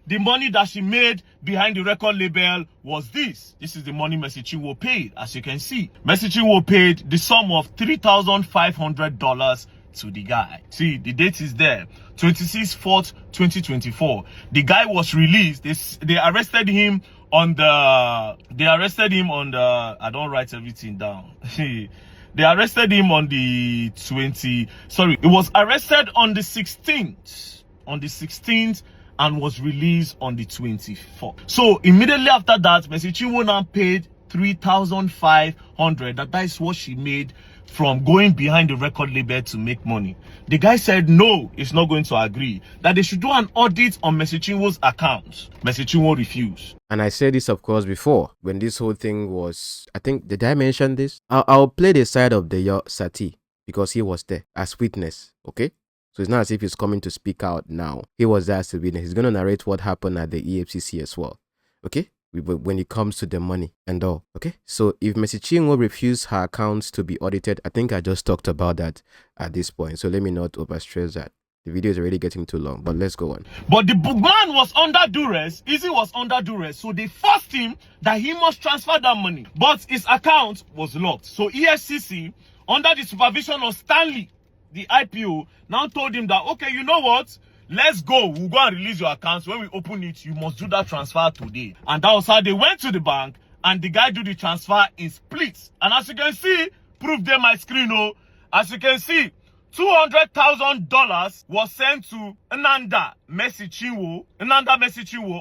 the money that she made behind the record label was this. This is the money Mercy Chinwo paid, as you can see. Mercy Chinwo paid the sum of $3,500 to the guy. See, the date is there. 26/4/2024. The guy was released. They arrested him on the... I don't write everything down. They arrested him on the it was arrested on the 16th. On the 16th and was released on the 24th. So immediately after that, Mercy Chinwo now paid $3,500. That is what she made from going behind the record label to make money. The guy said no, he's not going to agree. That they should do an audit on Mercy Chinwo's account. Mercy Chinwo refused. And I said this, of course, before, when this whole thing was, I think, did I mention this? I'll play the side of the Sati, because he was there as witness, okay? So it's not as if he's coming to speak out now. He was there as a witness. He's going to narrate what happened at the EFCC as well, okay? When it comes to the money and all, okay? So if Mercy Chinwo refused her accounts to be audited, I think I just talked about that at this point. So let me not overstress that. The video is already getting too long, but let's go on. But the man was under duress. Easy was under duress. So they forced him that he must transfer that money. But his account was locked. So EFCC, under the supervision of Stanley, the IPO, now told him that, okay, you know what? Let's go. We'll go and release your accounts. When we open it, you must do that transfer today. And that was how they went to the bank and the guy do the transfer in splits. And as you can see, proof there my screen, oh. As you can see, $200,000 was sent to Nanda Mercy Chinwo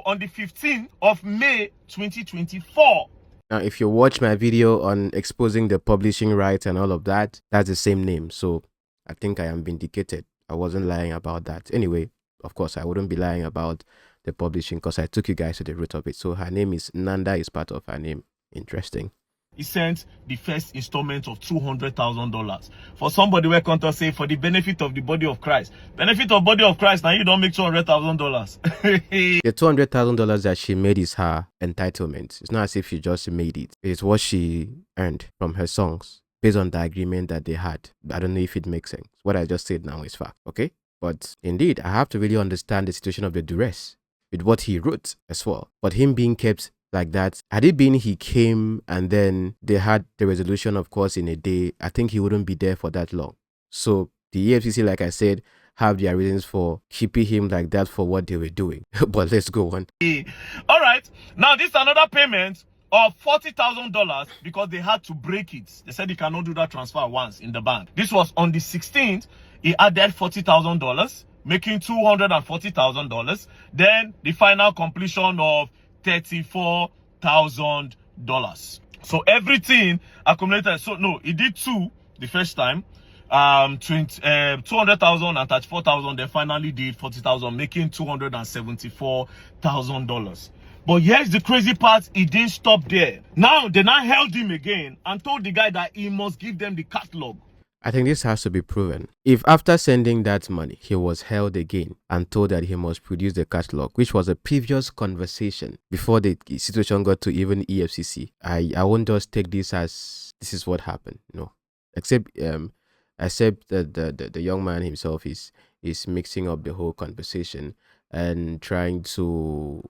on the 15th of May 2024. Now, if you watch my video on exposing the publishing rights and all of that, that's the same name. So I think I am vindicated. I wasn't lying about that. Anyway, of course, I wouldn't be lying about the publishing because I took you guys to the root of it. So her name is Nanda, is part of her name. Interesting. He sent the first installment of $200,000 for somebody where contact say for the benefit of the body of Christ. Benefit of body of Christ, now you don't make $200,000. The $200,000 that she made is her entitlement. It's not as if she just made it. It's what she earned from her songs based on the agreement that they had. I don't know if it makes sense. What I just said now is fact, okay? But indeed, I have to really understand the situation of the duress with what he wrote as well. But him being kept like that, had it been he came and then they had the resolution, of course, in a day, I think he wouldn't be there for that long. So the EFCC, like I said, have their reasons for keeping him like that for what they were doing. But let's go on. All right, now this is another payment of $40,000 because they had to break it. They said they cannot do that transfer once in the bank. This was on the 16th. He added $40,000, making $240,000. Then the final completion of $34,000. So everything accumulated. So no, he did two the first time, 200,000 and 34,000. They finally did 40,000, making $274,000. But here's the crazy part: he didn't stop there. Now they now held him again and told the guy that he must give them the catalog. I think this has to be proven. If after sending that money, he was held again and told that he must produce the catalog, which was a previous conversation before the situation got to even EFCC, I won't just take this as this is what happened. No, except that the young man himself is mixing up the whole conversation and trying to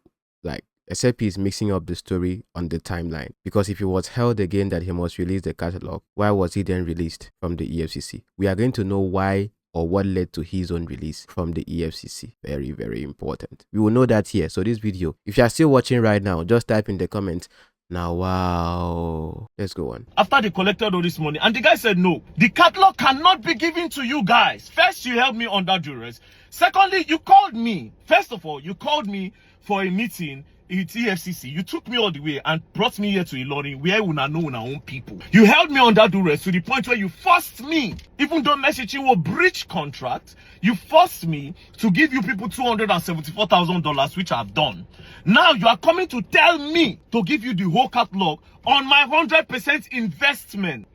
except he's mixing up the story on the timeline. Because if he was held again that he must release the catalog, why was he then released from the EFCC? We are going to know why or what led to his own release from the EFCC. Very, very important. We will know that here. So this video, if you are still watching right now, just type in the comments, now, wow. Let's go on. After they collected all this money, and the guy said, no, the catalog cannot be given to you guys. First, you held me under duress. Secondly, you called me. First of all, you called me for a meeting. It's EFCC. You took me all the way and brought me here to Ilorin, where we know our own people. You held me under duress to the point where you forced me, even though Mercy Chinwo breached contract, you forced me to give you people $274,000, which I've done. Now you are coming to tell me to give you the whole catalog on my 100% investment.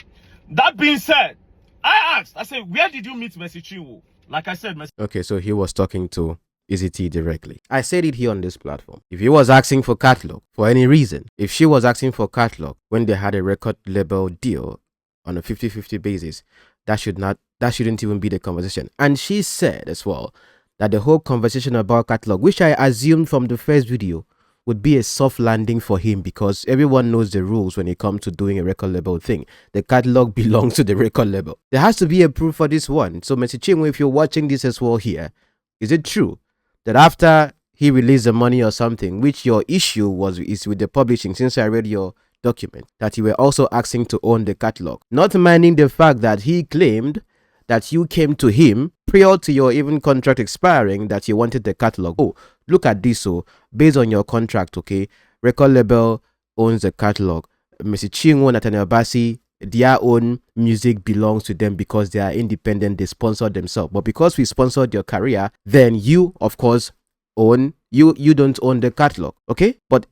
That being said, I said, where did you meet Mercy Chinwo? Like I said, okay, so he was talking to EZT directly. I said it here on this platform. If he was asking for catalog for any reason, if she was asking for catalog when they had a record label deal on a 50-50 basis, that shouldn't even be the conversation. And she said as well that the whole conversation about catalog, which I assumed from the first video, would be a soft landing for him because everyone knows the rules when it comes to doing a record label thing. The catalog belongs to the record label. There has to be a proof for this one. So Mercy Chinwo, if you're watching this as well here, is it true that after he released the money or something, which your issue is with the publishing, since I read your document, that you were also asking to own the catalog, not minding the fact that he claimed that you came to him prior to your even contract expiring that you wanted the catalog. Oh, look at this. So based on your contract, okay, record label owns the catalog. Mercy Chinwo, Nathaniel Bassey, their own music belongs to them because they are independent. They sponsor themselves. But because we sponsored your career, then you, of course, own, you don't own the catalog. Okay? But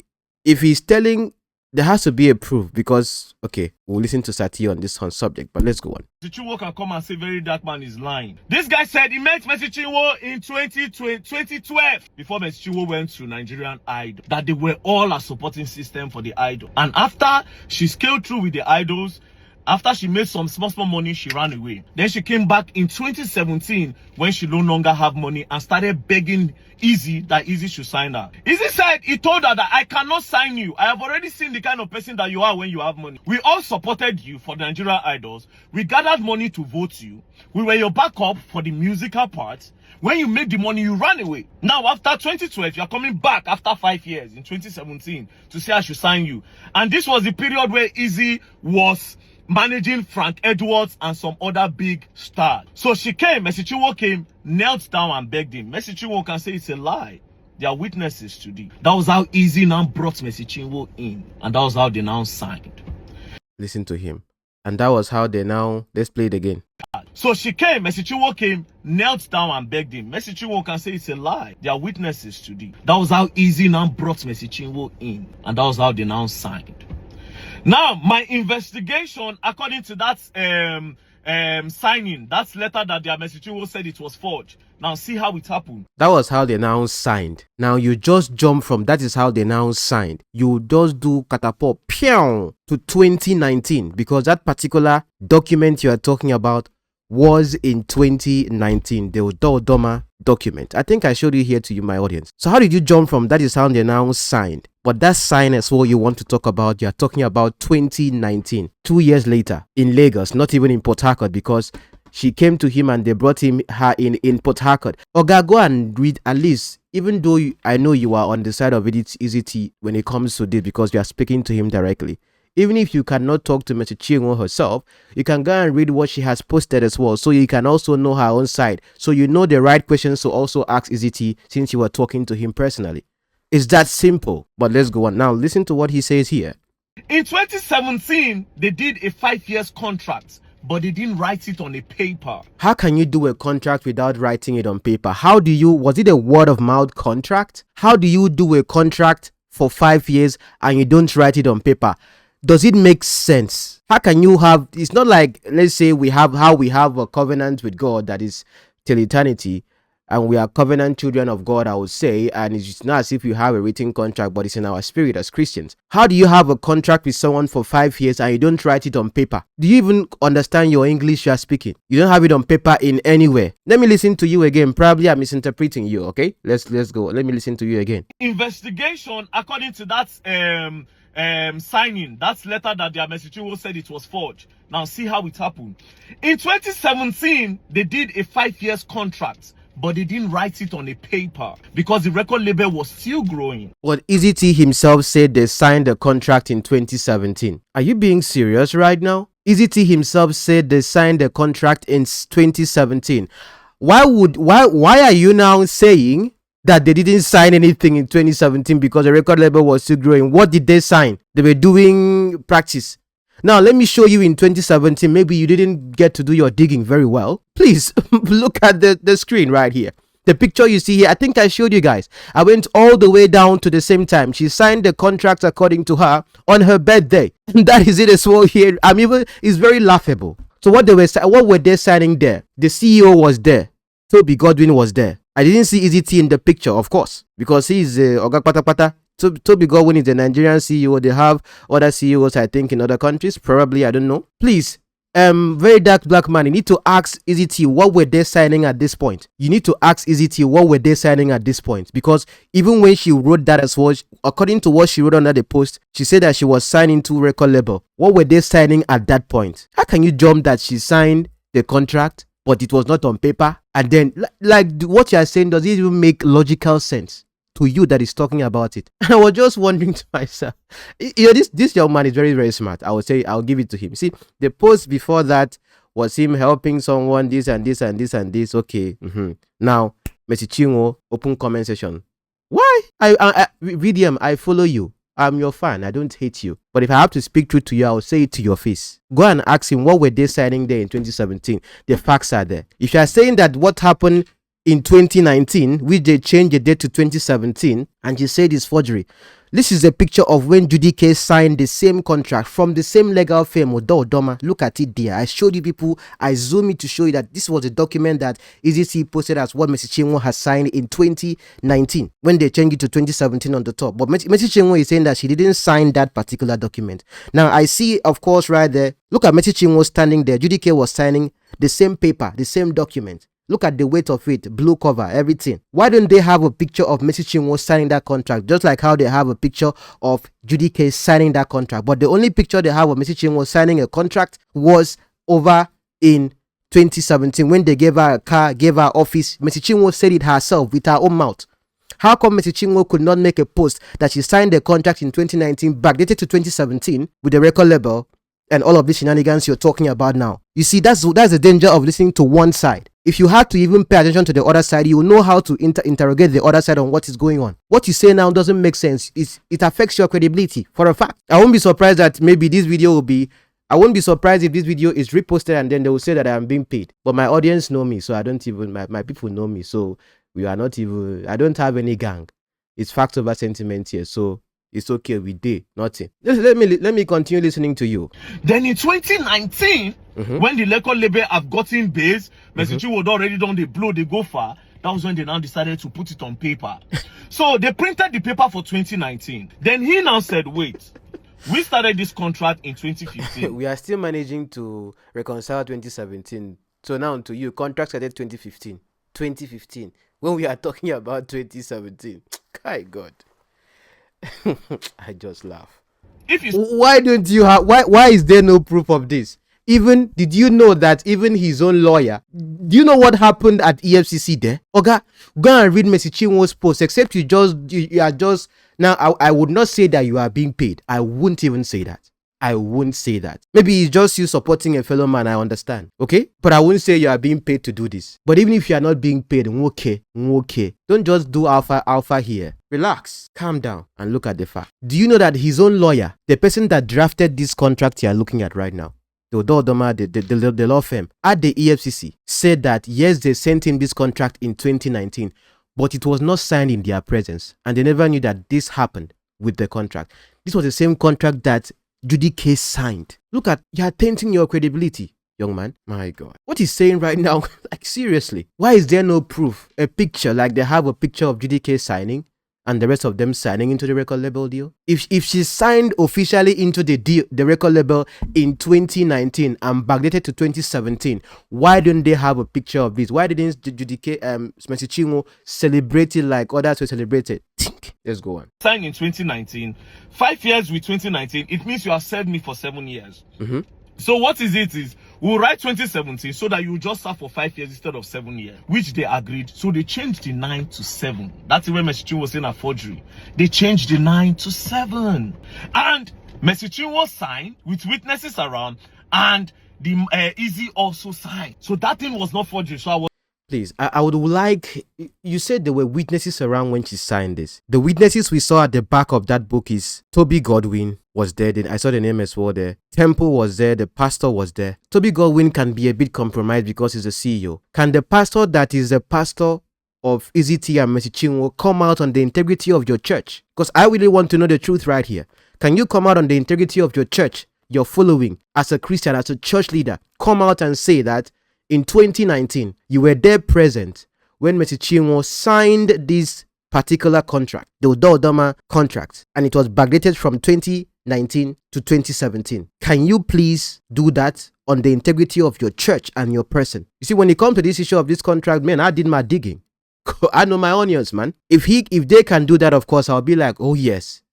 if he's telling, there has to be a proof because, okay, we'll listen to Sati on this subject, but let's go on. Mercy Chinwo can come and say VeryDarkMan is lying. This guy said he met Mercy Chinwo in 2012 before Mercy Chinwo went to Nigerian Idol, that they were all a supporting system for the idol. And after she scaled through with the idols, after she made some small money, she ran away. Then she came back in 2017 when she no longer have money and started begging Easy that Easy should sign her. Easy said he told her that I cannot sign you. I have already seen the kind of person that you are when you have money. We all supported you for the Nigerian Idols. We gathered money to vote you. We were your backup for the musical part. When you made the money, you ran away. Now, after 2012, you are coming back after 5 years in 2017 to say I should sign you. And this was the period where Easy was managing Frank Edwards and some other big stars. So she came, Mercy Chinwo came, knelt down and begged him. Mercy Chinwo can say it's a lie. They are witnesses today. That was how Easy now brought Mercy Chinwo in. And that was how they now signed. Listen to him. And that was how they now, let's play it again. So she came, Mercy Chinwo came, knelt down and begged him. Mercy Chinwo can say it's a lie. They are witnesses today. That was how Easy now brought Mercy Chinwo in. And that was how they now signed. Now, my investigation, according to that signing, that letter that their Mercy Chinwo said it was forged. Now, see how it happened. That was how they now signed. Now, you just jump from that is how they now signed. You just do catapult to 2019 because that particular document you are talking about was in 2019, the Odoma document. I think I showed you here to you, my audience. So how did you jump from that is how they now signed? But that sign is what you want to talk about. You're talking about 2019, 2 years later in Lagos, not even in Port Harcourt, because she came to him and they brought her in Port Harcourt. Oga, go and read at least, even though I know you are on the side of EZT when it comes to this because you are speaking to him directly. Even if you cannot talk to Mr. CHINWO herself, you can go and read what she has posted as well. So you can also know her own side. So you know the right questions to also ask EZT since you were talking to him personally. It's that simple. But let's go on. Now listen to what he says here. In 2017, they did a 5 years contract, but they didn't write it on a paper. How can you do a contract without writing it on paper? Was it a word of mouth contract? How do you do a contract for 5 years and you don't write it on paper? Does it make sense? How can you have, it's not like, let's say we have a covenant with God that is till eternity, and we are covenant children of God, I would say, and it's not as if you have a written contract, but it's in our spirit as Christians. How do you have a contract with someone for 5 years and you don't write it on paper? Do you even understand your English you are speaking? You don't have it on paper in anywhere. Let me listen to you again. Probably I'm misinterpreting you, okay? Let's go. Let me listen to you again. Investigation, according to that signing, that letter that their Mercy Chinwo said it was forged. Now see how it happened. In 2017, they did a 5 years contract, but they didn't write it on a paper because the record label was still growing. But EZT himself said they signed the contract in 2017. Are you being serious right now? EZT himself said they signed the contract in 2017. Why are you now saying that they didn't sign anything in 2017 because the record label was still growing? What did they sign? They were doing practice. Now, let me show you in 2017. Maybe you didn't get to do your digging very well. Please look at the screen right here. The picture you see here, I think I showed you guys. I went all the way down to the same time. She signed the contract according to her on her birthday. That is it as well here. It's very laughable. So what were they signing there? The CEO was there. Toby Godwin was there. I didn't see EZT in the picture, of course, because he's Oga Pata Pata. Toby Godwin is the Nigerian CEO. They have other CEOs, I think, in other countries. Probably, I don't know. Please, very dark black man, you need to ask EZT what were they signing at this point. You need to ask EZT what were they signing at this point, because even when she wrote that as well, according to what she wrote under the post, she said that she was signing to record label. What were they signing at that point? How can you jump that she signed the contract but it was not on paper? And then, like what you are saying, does it even make logical sense to you that is talking about it? I was just wondering to myself, you know, this young man is very, very smart. I would say I'll give it to him. See, the post before that was him helping someone, this and this and this and this. Okay. Now, Mercy Chinwo, open comment section. Why? VDM, I follow you. I'm your fan. I don't hate you. But if I have to speak truth to you, I'll say it to your face. Go and ask him what were they signing there in 2017. The facts are there. If you are saying that what happened in 2019, which they changed the date to 2017, and you said it's forgery. This is a picture of when Judy K signed the same contract from the same legal firm, Odoma. Look at it there. I showed you people. I zoomed it to show you that this was a document that EZT posted as what Mercy Chinwo has signed in 2019 when they changed it to 2017 on the top. But Mercy Chinwo is saying that she didn't sign that particular document. Now, I see, of course, right there. Look at Mercy Chinwo standing there. Judy K was signing the same paper, the same document. Look at the weight of it, blue cover, everything. Why don't they have a picture of Mercy Chinwo signing that contract, just like how they have a picture of Judy K signing that contract? But the only picture they have of Mercy Chinwo signing a contract was over in 2017 when they gave her a car, gave her office. Mercy Chinwo said it herself with her own mouth. How come Mercy Chinwo could not make a post that she signed the contract in 2019, backdated to 2017 with the record label, and all of these shenanigans you're talking about now. You see, that's the danger of listening to one side. If you had to even pay attention to the other side, you will know how to interrogate the other side on what is going on. What you say now doesn't make sense. It affects your credibility for a fact. I won't be surprised that maybe this video will be, I won't be surprised if this video is reposted and then they will say that I am being paid. But my audience know me, so I don't even, my people know me, so we are not even, I don't have any gang. It's fact over sentiment here, so it's okay, we did nothing. Let me continue listening to you. Then in 2019, when the record label have gotten base, Message was already done, they blow, they go far. That was when they now decided to put it on paper. So they printed the paper for 2019. Then he now said, wait, we started this contract in 2015. We are still managing to reconcile 2017. So now to you, contract started 2015. 2015. When we are talking about 2017. My God. I just laugh. Why don't you have, why is there no proof of this? Even, did you know that even his own lawyer, do you know what happened at EFCC there? Oga, go and read Messi Chinwo's post, except you are just, now I would not say that you are being paid. I wouldn't even say that. I won't say that. Maybe it's just you supporting a fellow man, I understand. Okay? But I wouldn't say you are being paid to do this. But even if you are not being paid, okay. Don't just do alpha here. Relax, calm down, and look at the fact. Do you know that his own lawyer, the person that drafted this contract you are looking at right now, the law firm at the EFCC, said that yes, they sent him this contract in 2019, but it was not signed in their presence, and they never knew that this happened with the contract. This was the same contract that Judy Case signed. Look at, you are tainting your credibility, young man. My God. What he's saying right now, like seriously, why is there no proof? A picture, like they have a picture of Judy Case signing and the rest of them signing into the record label deal? If she signed officially into the deal, the record label in 2019 and backdated to 2017, why don't they have a picture of this? Why didn't Judy Case, Messi Chinwo celebrate it like others were celebrated? Let's go on. Signed in 2019, 5 years with 2019, it means you have served me for 7 years. So what is it is, we'll write 2017 so that you just serve for 5 years instead of 7 years, which they agreed. So they changed the 9 to 7. That's when Messi Chinwo was saying a forgery. They changed the 9 to 7. And Messi Chinwo signed with witnesses around, and the Easy also signed. So that thing was not forgery. So I was... Please, I would like, you said there were witnesses around when she signed this. The witnesses we saw at the back of that book is Toby Godwin was there. I saw the name as well there. Temple was there. The pastor was there. Toby Godwin can be a bit compromised because he's a CEO. Can the pastor that is the pastor of EZT and Messi Chinwo come out on the integrity of your church? Because I really want to know the truth right here. Can you come out on the integrity of your church, your following, as a Christian, as a church leader? Come out and say that in 2019, you were there present when Messi Chinwo signed this particular contract, the Udodoma contract, and it was backdated from 2019 to 2017. Can you please do that on the integrity of your church and your person? You see, when it comes to this issue of this contract, man, I did my digging. I know my onions, man. If they can do that, of course, I'll be like, oh yes.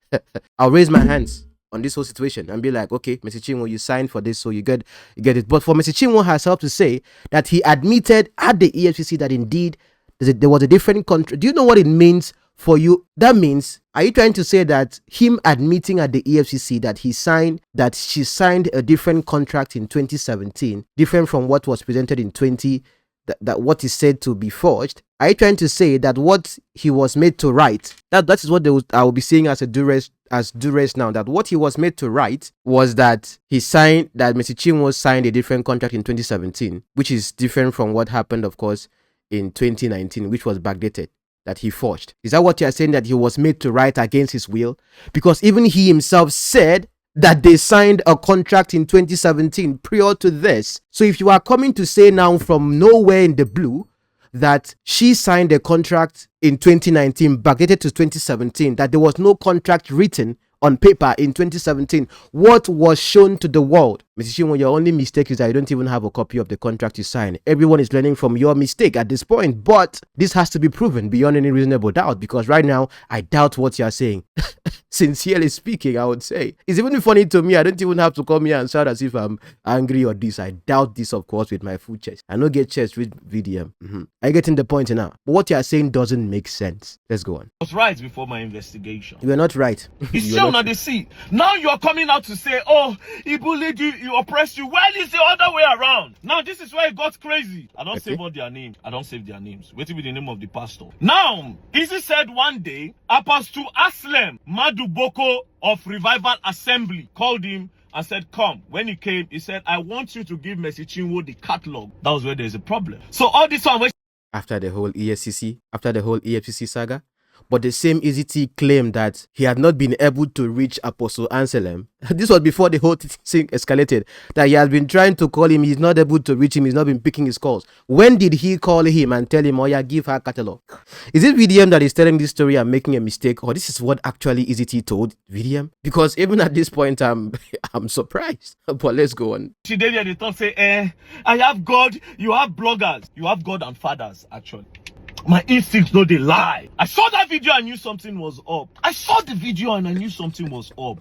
I'll raise my hands on this whole situation and be like, okay, Messi Chinwo, you signed for this, so you get it. But for Messi Chinwo herself to say that he admitted at the EFCC that indeed there was a different contract. Do you know what it means for you? That means, are you trying to say that him admitting at the EFCC that she signed a different contract in 2017, different from what was presented in that what is said to be forged? Are you trying to say that what he was made to write, that is what I will be saying as a duress now, that what he was made to write was that Messi Chinwo signed a different contract in 2017, which is different from what happened, of course, in 2019, which was backdated, that he forged? Is that what you are saying, that he was made to write against his will? Because even he himself said that they signed a contract in 2017 prior to this. So if you are coming to say now from nowhere in the blue that she signed a contract in 2019 backdated to 2017, that there was no contract written on paper in 2017, what was shown to the world? Mrs. Chinwo, your only mistake is that you don't even have a copy of the contract you signed. Everyone is learning from your mistake at this point, but this has to be proven beyond any reasonable doubt, because right now, I doubt what you're saying. Sincerely speaking, I would say. It's even funny to me, I don't even have to come here and shout as if I'm angry or this. I doubt this, of course, with my full chest. I don't get chest with VDM. Are you getting the point now? But what you're saying doesn't make sense. Let's go on. I was right before my investigation. You were not right. It's You were on the see. Now you are coming out to say, oh, he bullied you, he oppressed you. Well, it's the other way around. Now this is where it got crazy. I don't save all their names. I don't save their names. Wait till be the name of the pastor. Now, Izzy said one day, Apostle Aslem Maduboko of Revival Assembly called him and said, come. When he came, he said, I want you to give Mercy Chinwo the catalog. That was where there's a problem. So all this one, after the whole EFCC saga, but the same EZT claimed that he had not been able to reach Apostle Anselm. This was before the whole thing escalated, that he has been trying to call him, he's not able to reach him, he's not been picking his calls. When did he call him and tell him, oh yeah, give her catalog? Is it VDM that is telling this story and making a mistake, or this is what actually EZT told VDM? Because even at this point, I'm surprised. But let's go on. Today they thought say, I have God, you have bloggers, you have God and fathers actually. My instincts know they lie. I saw that video and knew something was up. I saw the video and I knew something was up.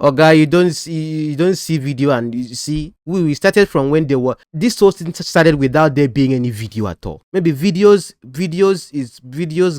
Oh guy, you don't see video, and you see we started from when they were, this whole thing started without there being any video at all. Maybe videos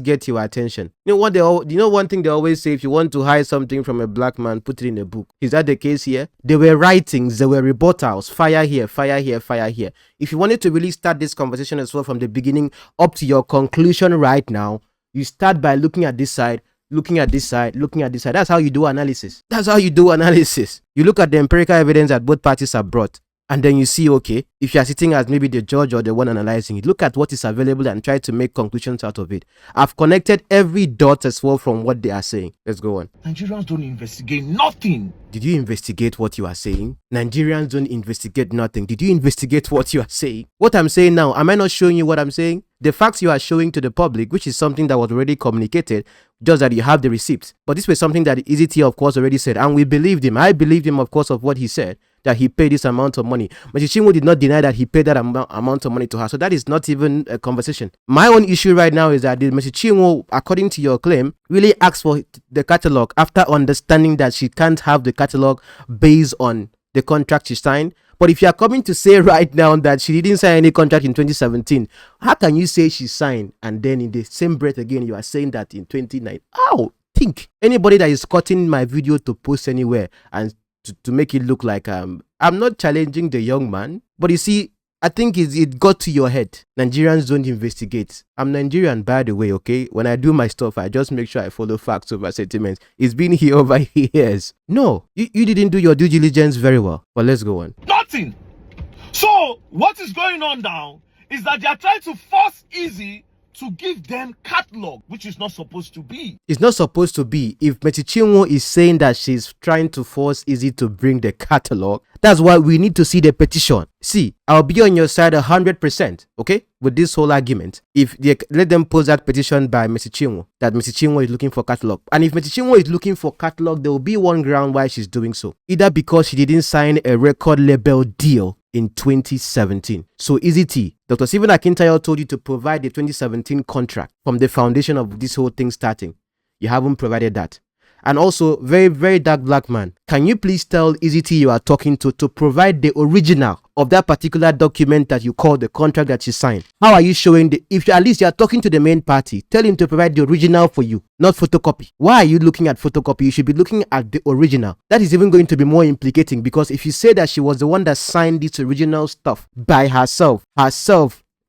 get your attention. You know what one thing they always say, if you want to hide something from a black man, put it in a book. Is that the case here? There were writings, there were rebuttals, fire here, fire here, fire here. If you wanted to really start this conversation as well from the beginning up to your conclusion right now, you start by looking at this side, looking at this side, looking at this side. That's how you do analysis. That's how you do analysis. You look at the empirical evidence that both parties have brought, and then you see, okay, if you are sitting as maybe the judge or the one analyzing it, look at what is available and try to make conclusions out of it. I've connected every dot as well from what they are saying. Let's go on. Nigerians don't investigate nothing. Did you investigate what you are saying? Nigerians don't investigate nothing. Did you investigate what you are saying? What I'm saying now, am I not showing you what I'm saying? The facts you are showing to the public, which is something that was already communicated, just that you have the receipts. But this was something that EZT, of course, already said, and we believed him. I believed him, of course, of what he said, that he paid this amount of money. But CHINWO did not deny that he paid that amount of money to her. So that is not even a conversation. My own issue right now is that did CHINWO, according to your claim, really asked for the catalog after understanding that she can't have the catalog based on the contract she signed? But if you are coming to say right now that she didn't sign any contract in 2017, how can you say she signed and then in the same breath again you are saying that in 2019? Ow! Think. Anybody that is cutting my video to post anywhere and to make it look like I'm not challenging the young man, but you see, I think it got to your head. Nigerians don't investigate. I'm Nigerian, by the way, okay? When I do my stuff, I just make sure I follow facts over sentiments. It's been here over years. No, you didn't do your due diligence very well. But let's go on. Nothing. So, what is going on now is that they are trying to force Izzy to give them catalog, which is not supposed to be. It's not supposed to be. If Mercy Chinwo is saying that she's trying to force Izzy to bring the catalog, that's why we need to see the petition. See, I'll be on your side 100%, okay, with this whole argument. If they let them post that petition by Mercy Chinwo, that Mercy Chinwo is looking for catalog. And if Mercy Chinwo is looking for catalog, there will be one ground why she's doing so. Either because she didn't sign a record label deal in 2017. So EZT, Dr. Stephen Akintayo told you to provide the 2017 contract from the foundation of this whole thing starting. You haven't provided that. And also, very dark black man, can you please tell EZT you are talking to provide the original of that particular document that you call the contract that you signed? How are you showing if at least you are talking to the main party, tell him to provide the original for you, not photocopy. Why are you looking at photocopy? You should be looking at the original. That is even going to be more implicating, because if you say that she was the one that signed this original stuff by herself,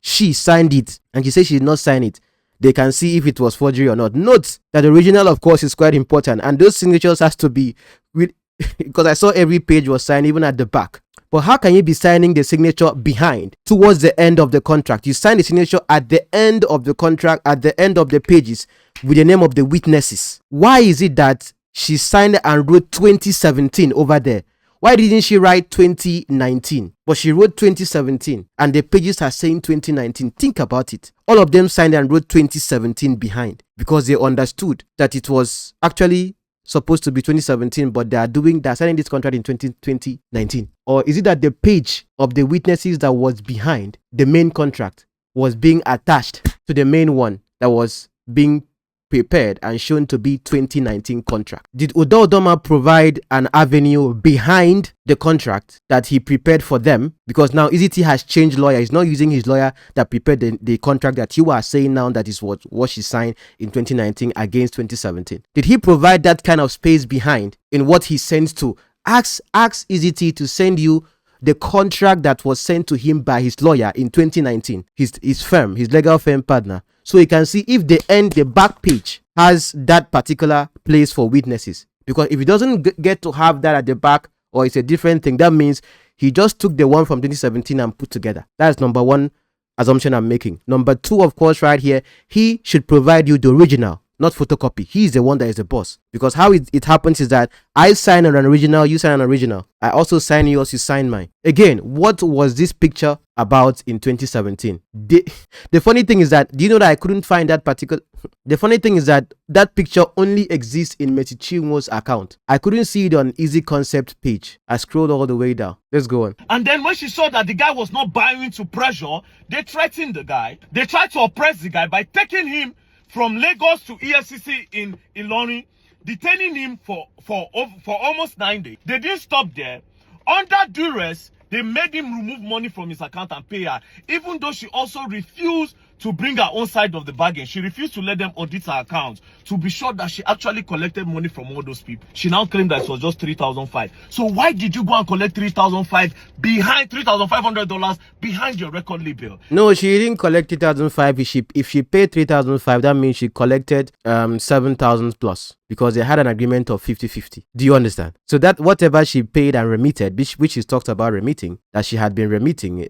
she signed it, and she says she did not sign it, they can see if it was forgery or not. Note that the original, of course, is quite important, and those signatures has to be with because I saw every page was signed, even at the back. But how can you be signing the signature behind, towards the end of the contract? You sign the signature at the end of the contract, at the end of the pages, with the name of the witnesses. Why is it that she signed and wrote 2017 over there? Why didn't she write 2019? But she wrote 2017 and the pages are saying 2019. Think about it. All of them signed and wrote 2017 behind because they understood that it was actually supposed to be 2017, but they're signing this contract in 2019. Or is it that the page of the witnesses that was behind the main contract was being attached to the main one that was being prepared and shown to be 2019 contract? Did Udodoma provide an avenue behind the contract that he prepared for them? Because now EZT has changed lawyer. He's not using his lawyer that prepared the contract that you are saying now that is what she signed in 2019 against 2017. Did he provide that kind of space behind in what he sends to? Ask EZT to send you the contract that was sent to him by his lawyer in 2019, his firm, his legal firm partner, so you can see if the back page has that particular place for witnesses. Because if he doesn't get to have that at the back, or it's a different thing, that means he just took the one from 2017 and put together. That's number one assumption I'm making. Number two, of course, right here, he should provide you the original, not photocopy. He's the one that is the boss. Because how it happens is that I sign an original, you sign an original. I also sign yours, you sign mine. Again, what was this picture about in 2017? The funny thing is that, do you know that I couldn't find that particular... The funny thing is that that picture only exists in Mercy Chinwo's account. I couldn't see it on Easy Concept page. I scrolled all the way down. Let's go on. And then when she saw that the guy was not buying to pressure, they threatened the guy. They tried to oppress the guy by taking him from Lagos to EFCC in Ilorin, detaining him for almost 9 days. They didn't stop there. Under duress, they made him remove money from his account and pay her, even though she also refused to bring her own side of the bargain. She refused to let them audit her account to be sure that she actually collected money from all those people. She now claimed that it was just $3,500. So why did you go and collect $3,500 behind $3,500 behind your record label? No, she didn't collect $3,500. If she paid $3,500, that means she collected $7,000 plus, because they had an agreement of 50-50. Do you understand? So that whatever she paid and remitted, which is talked about remitting, that she had been remitting,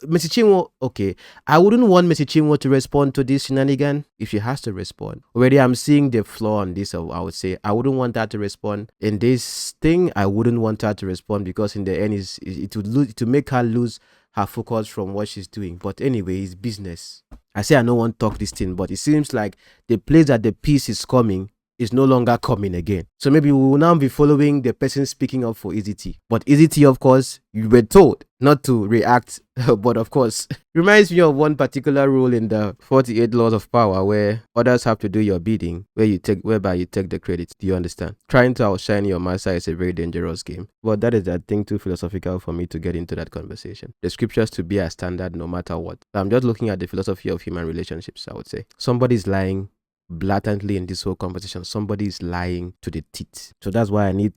Mercy Chinwo, okay, I wouldn't want Mercy Chinwo to respond to this shenanigan if she has to respond. Already I'm seeing the flaw on this. I would say I wouldn't want her to respond in this thing. I wouldn't want her to respond because in the end it would make her lose her focus from what she's doing. But anyway, it's business. I say I don't want to talk this thing, but it seems like the place that the peace is coming is no longer coming again. So maybe we will now be following the person speaking up for EZT. But EZT, of course, you were told not to react. But of course, reminds me of one particular rule in the 48 laws of power where others have to do your bidding, whereby you take the credit. Do you understand? Trying to outshine your master is a very dangerous game. But that is, I think, too philosophical for me to get into that conversation. The scriptures to be a standard no matter what. I'm just looking at the philosophy of human relationships, I would say. Somebody's lying blatantly in this whole conversation. Somebody is lying to the teeth. So that's why I need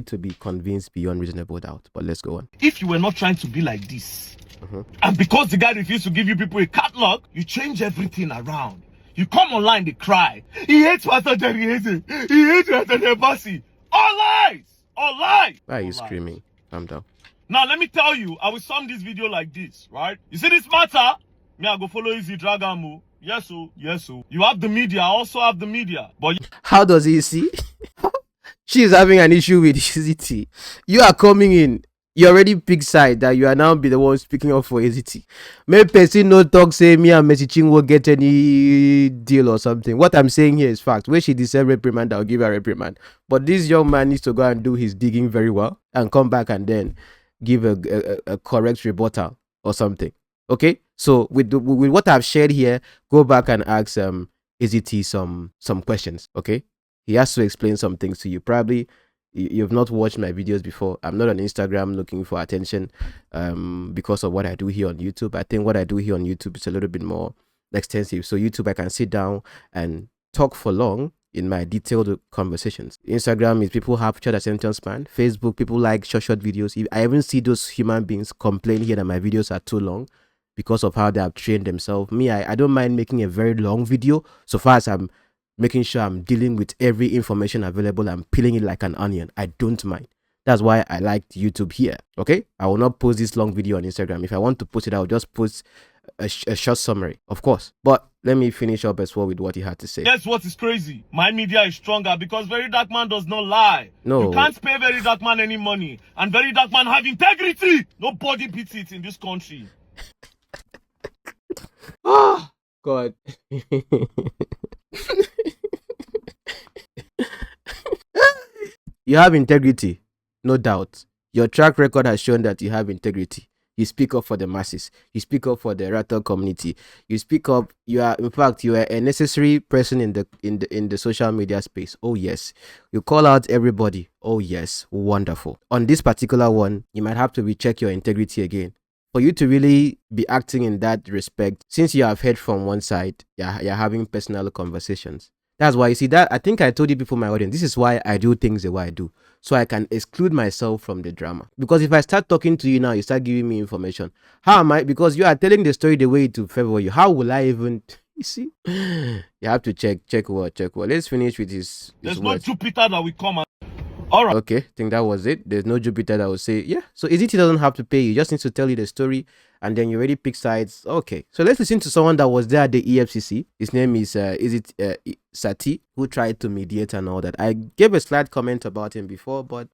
to be convinced beyond reasonable doubt. But let's go on. If you were not trying to be like this, and because the guy refused to give you people a catalog, you change everything around. You come online, they cry. He hates Pastor Jerry. He hates Pastor Jerry. All lies. All lies. Why are you screaming? Calm down. Now let me tell you, I will sum this video like this, right? You see this matter? Me, I go follow Easy Dragamu. Yes, so. Yes, so. You have the media. I also have the media. But how does he see? She's having an issue with EZT. You are coming in. You already pick side that you are now be the one speaking up for EZT. Maybe person no talk say me and Mercy Chinwo get any deal or something. What I'm saying here is fact. Where she deserves reprimand, I'll give her reprimand. But this young man needs to go and do his digging very well and come back and then give a correct rebuttal or something. Okay, so with what I've shared here, go back and ask EZT some questions. Okay, he has to explain some things to you. Probably you've not watched my videos before. I'm not on Instagram looking for attention because of what I do here on YouTube. I think what I do here on YouTube is a little bit more extensive. So YouTube, I can sit down and talk for long in my detailed conversations. Instagram is people have short attention span. Facebook, people like short videos. I even see those human beings complain here that my videos are too long, because of how they have trained themselves. Me, I don't mind making a very long video so far as I'm making sure I'm dealing with every information available and peeling it like an onion. I don't mind. That's why I like YouTube here. Okay, I will not post this long video on Instagram. If I want to post it, I'll just post a short summary, of course. But let me finish up as well with what he had to say. Guess what is crazy? My media is stronger because VeryDarkMan does not lie. No. You can't pay VeryDarkMan any money. And VeryDarkMan have integrity. Nobody beats it in this country. Oh God. You have integrity, no doubt. Your track record has shown that you have integrity. You speak up for the masses. You speak up for the rattle community. You speak up. You are, in fact, you are a necessary person in the social media space. Oh yes. You call out everybody. Oh yes, wonderful. On this particular one, you might have to recheck your integrity again. For you to really be acting in that respect, since you have heard from one side, you're having personal conversations. That's why, you see, that I think I told you before, my audience, this is why I do things the way I do, so I can exclude myself from the drama. Because if I start talking to you now, you start giving me information. How am I? Because you are telling the story the way to favor you. How will I even? You see, you have to check what. Let's finish with his There's words. no Jupiter that will come and... All right. Okay, I think that was it. There's no Jupiter that will say, yeah. So he doesn't have to pay you. Just needs to tell you the story, and then you already pick sides. Okay, so let's listen to someone that was there at the EFCC. His name is Sati, who tried to mediate and all that. I gave a slight comment about him before, but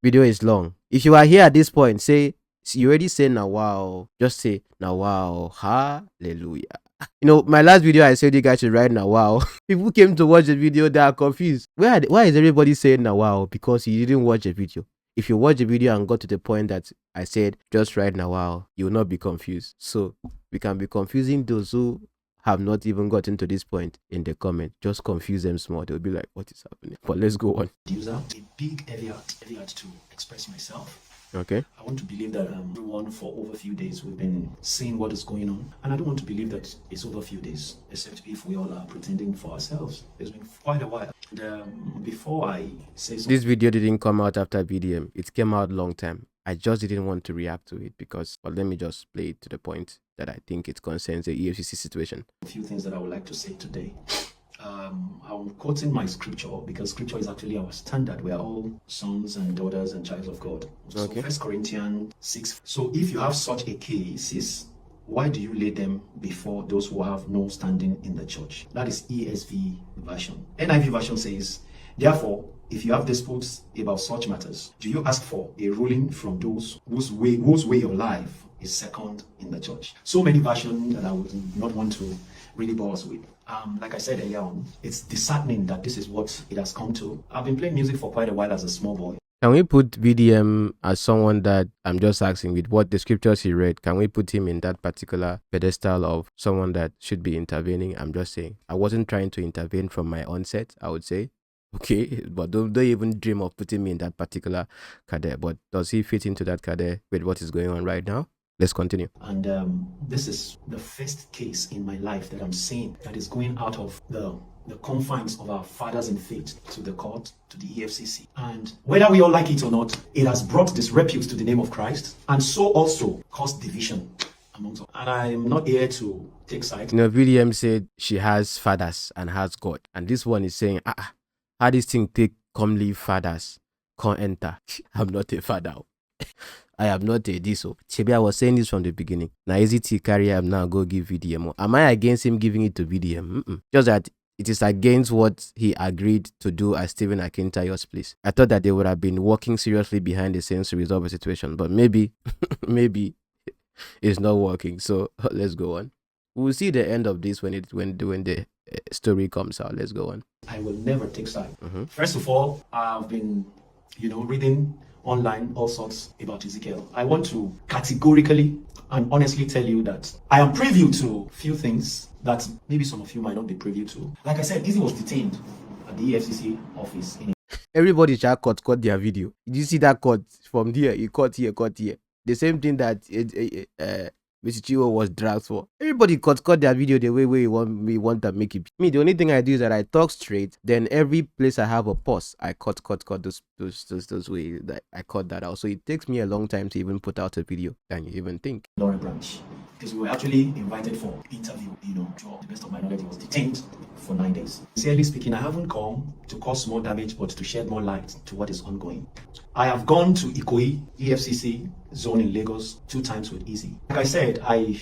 video is long. If you are here at this point, say, you already say now wow. Just say now wow. Hallelujah. You know, my last video I said you guys should write now wow. People came to watch the video, they are confused. Why is everybody saying now wow? Because you didn't watch the video. If you watch the video and got to the point that I said just write now wow, you will not be confused. So we can be confusing those who have not even gotten to this point in the comment. Just confuse them small. They'll be like, what is happening? But let's go on. User, a big heavy heart to express myself. Okay. I want to believe that everyone for over a few days we've been seeing what is going on, and I don't want to believe that it's over a few days, except if we all are pretending for ourselves. It's been quite a while. And, before I say something, this video didn't come out after BDM. It came out long time. I just didn't want to react to it because, well, let me just play it to the point that I think it concerns the EFCC situation. a few things that I would like to say today. I'm quoting my scripture because scripture is actually our standard. We are all sons and daughters and children of God. So Okay. 1 Corinthians 6. So if you have such a case, why do you lay them before those who have no standing in the church? That is ESV version. NIV version says, therefore, if you have disputes about such matters, do you ask for a ruling from those whose way of life is second in the church? So many versions that I would not want to really bore us with. Like I said earlier on, it's disheartening that this is what it has come to. I've been playing music for quite a while as a small boy. Can we put VDM as someone that, I'm just asking, with what the scriptures he read, can we put him in that particular pedestal of someone that should be intervening? I'm just saying. I wasn't trying to intervene from my onset, I would say. Okay, but don't even dream of putting me in that particular cadre. But does he fit into that cadre with what is going on right now? Let's continue. And this is the first case in my life that I'm seeing that is going out of the confines of our fathers in faith to the court, to the EFCC. And whether we all like it or not, it has brought disrepute to the name of Christ, and so also caused division amongst us. And I'm not here to take sides. You know, VDM said she has fathers and has God. And this one is saying, how this thing take come leave fathers, come enter. I'm not a father. I am not a diso. Chebi, I was saying this from the beginning. Now easy to carry him now go give VDM. Am I against him giving it to VDM? Just that it is against what he agreed to do at Stephen Akintayo's place. I thought that they would have been working seriously behind the scenes to resolve the situation, but maybe it's not working. So let's go on. We'll see the end of this when the story comes out. Let's go on. I will never take side. First of all, I've been, reading online all sorts about Ezekiel. I want to categorically and honestly tell you that I am privy to few things that maybe some of you might not be privy to. Like I said, Izzy was detained at the EFCC office. Everybody shall cut their video. Did you see that cut from here? You cut here. The same thing that Mr. CHINWO was dragged for. Everybody cut their video the way we want to make it. Me, the only thing I do is that I talk straight. Then every place I have a pause, I cut those ways. That I cut that out. So it takes me a long time to even put out a video than you even think. Laura Branch, because we were actually invited for interview. To the best of my knowledge, he was detained for 9 days. Sincerely speaking, I haven't come to cause more damage, but to shed more light to what is ongoing. I have gone to Ikoyi EFCC zone in Lagos 2 times with Izzy. Like I said, I'm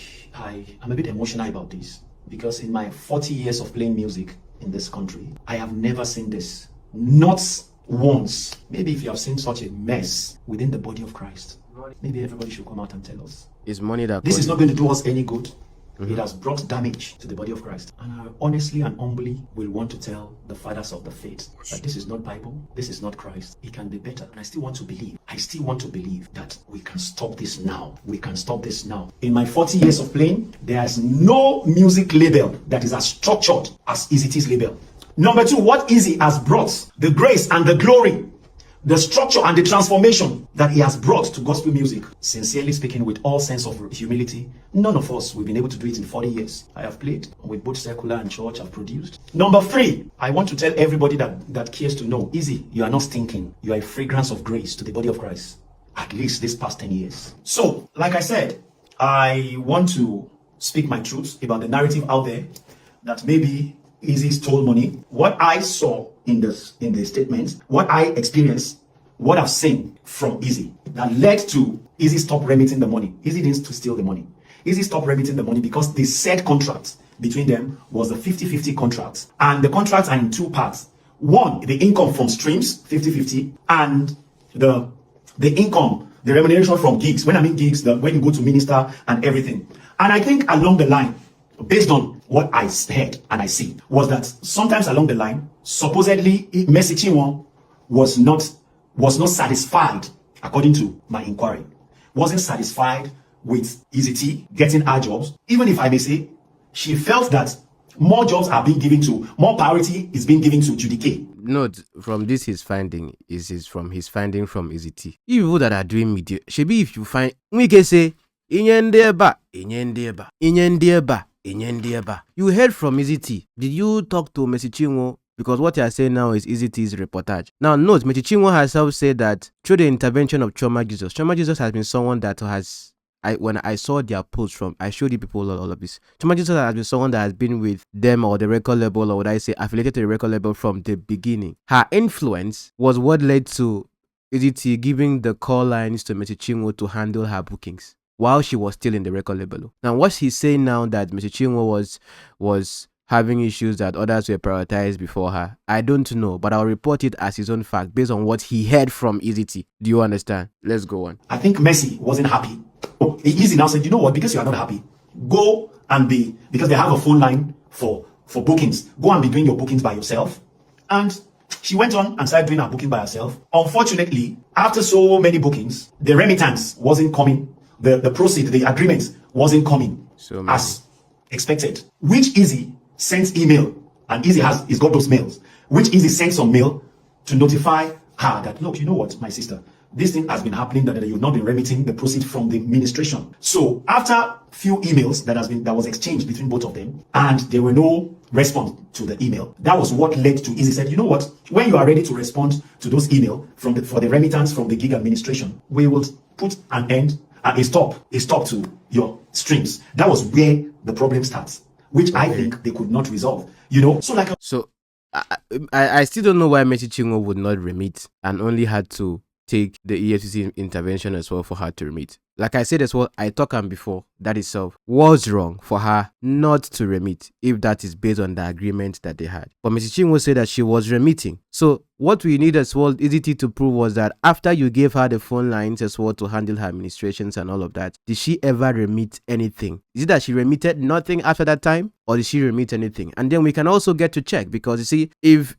a bit emotional about this because in my 40 years of playing music in this country, I have never seen this. Not once. Maybe if you have seen such a mess within the body of Christ, maybe everybody should come out and tell us. It's money that This is not going to do us any good. It has brought damage to the body of Christ. And I honestly and humbly will want to tell the fathers of the faith that this is not Bible, this is not Christ. It can be better. And I still want to believe. I still want to believe that we can stop this now. We can stop this now. In my 40 years of playing, there is no music label that is as structured as EZT's label. Number two, what Easy has brought, the grace and the glory, the structure and the transformation that he has brought to gospel music. Sincerely speaking, with all sense of humility, none of us, we've been able to do it in 40 years. I have played with both secular and church. I've produced. Number three, I want to tell everybody that cares to know, Easy, you are not stinking. You are a fragrance of grace to the body of Christ, at least this past 10 years. So, like I said, I want to speak my truth about the narrative out there that maybe Easy stole money. What I saw in the statements, what I experienced, what I've seen from Easy that led to Easy stop remitting the money. Easy didn't steal the money. Easy stopped remitting the money because the said contract between them was a 50-50 contract. And the contracts are in two parts. One, the income from streams, 50-50, and the income, the remuneration from gigs. When I mean gigs, when you go to minister and everything. And I think along the line, based on what I heard and I see, was that sometimes along the line, supposedly Mercy Chinwo was not satisfied, according to my inquiry, wasn't satisfied with EZT getting her jobs. Even if I may say, she felt that more jobs are being given to, more priority is being given to Judy. Note from this his finding is from his finding from EZT. You people that are doing media, maybe if you find we can say Inyendeba. You heard from EZT. Did you talk to Mercy Chinwo? Because what you are saying now is EZT's reportage. Now note, Mercy Chinwo herself said that through the intervention of Choma Jesus has been someone that has, when I saw their post from, I showed you people all of this. Choma Jesus has been someone that has been with them or the record label, or would I say affiliated to the record label from the beginning. Her influence was what led to EZT giving the call lines to Mercy Chinwo to handle her bookings while she was still in the record label. Now, what he's saying now that Mercy Chinwo was having issues that others were prioritized before her, I don't know, but I'll report it as his own fact based on what he heard from EZT. Do you understand? Let's go on. I think Mercy wasn't happy. Easy now said, you know what, because you are not happy, go and be, because they have a phone line for bookings, go and be doing your bookings by yourself. And she went on and started doing her booking by herself. Unfortunately, after so many bookings, the remittance wasn't coming. The proceed, the agreement wasn't coming as expected. Which Easy sent email, and Easy he's got those mails. Which Easy sent some mail to notify her that, look, you know what, my sister, this thing has been happening, that you've not been remitting the proceed from the administration. So after few emails that was exchanged between both of them, and there were no response to the email, that was what led to Easy said, you know what, when you are ready to respond to those emails for the remittance from the gig administration, we will put an end and a stop to your streams. That was where the problem starts, which I think they could not resolve. You know, so I still don't know why Mercy Chinwo would not remit and only had to take the EFCC intervention as well for her to remit. Like I said as well, I talked on before, that itself was wrong for her not to remit if that is based on the agreement that they had. But Mercy Chinwo said that she was remitting. So what we need as well, EZT to prove was that after you gave her the phone lines as well to handle her administrations and all of that, did she ever remit anything? Is it that she remitted nothing after that time? Or did she remit anything? And then we can also get to check, because you see, if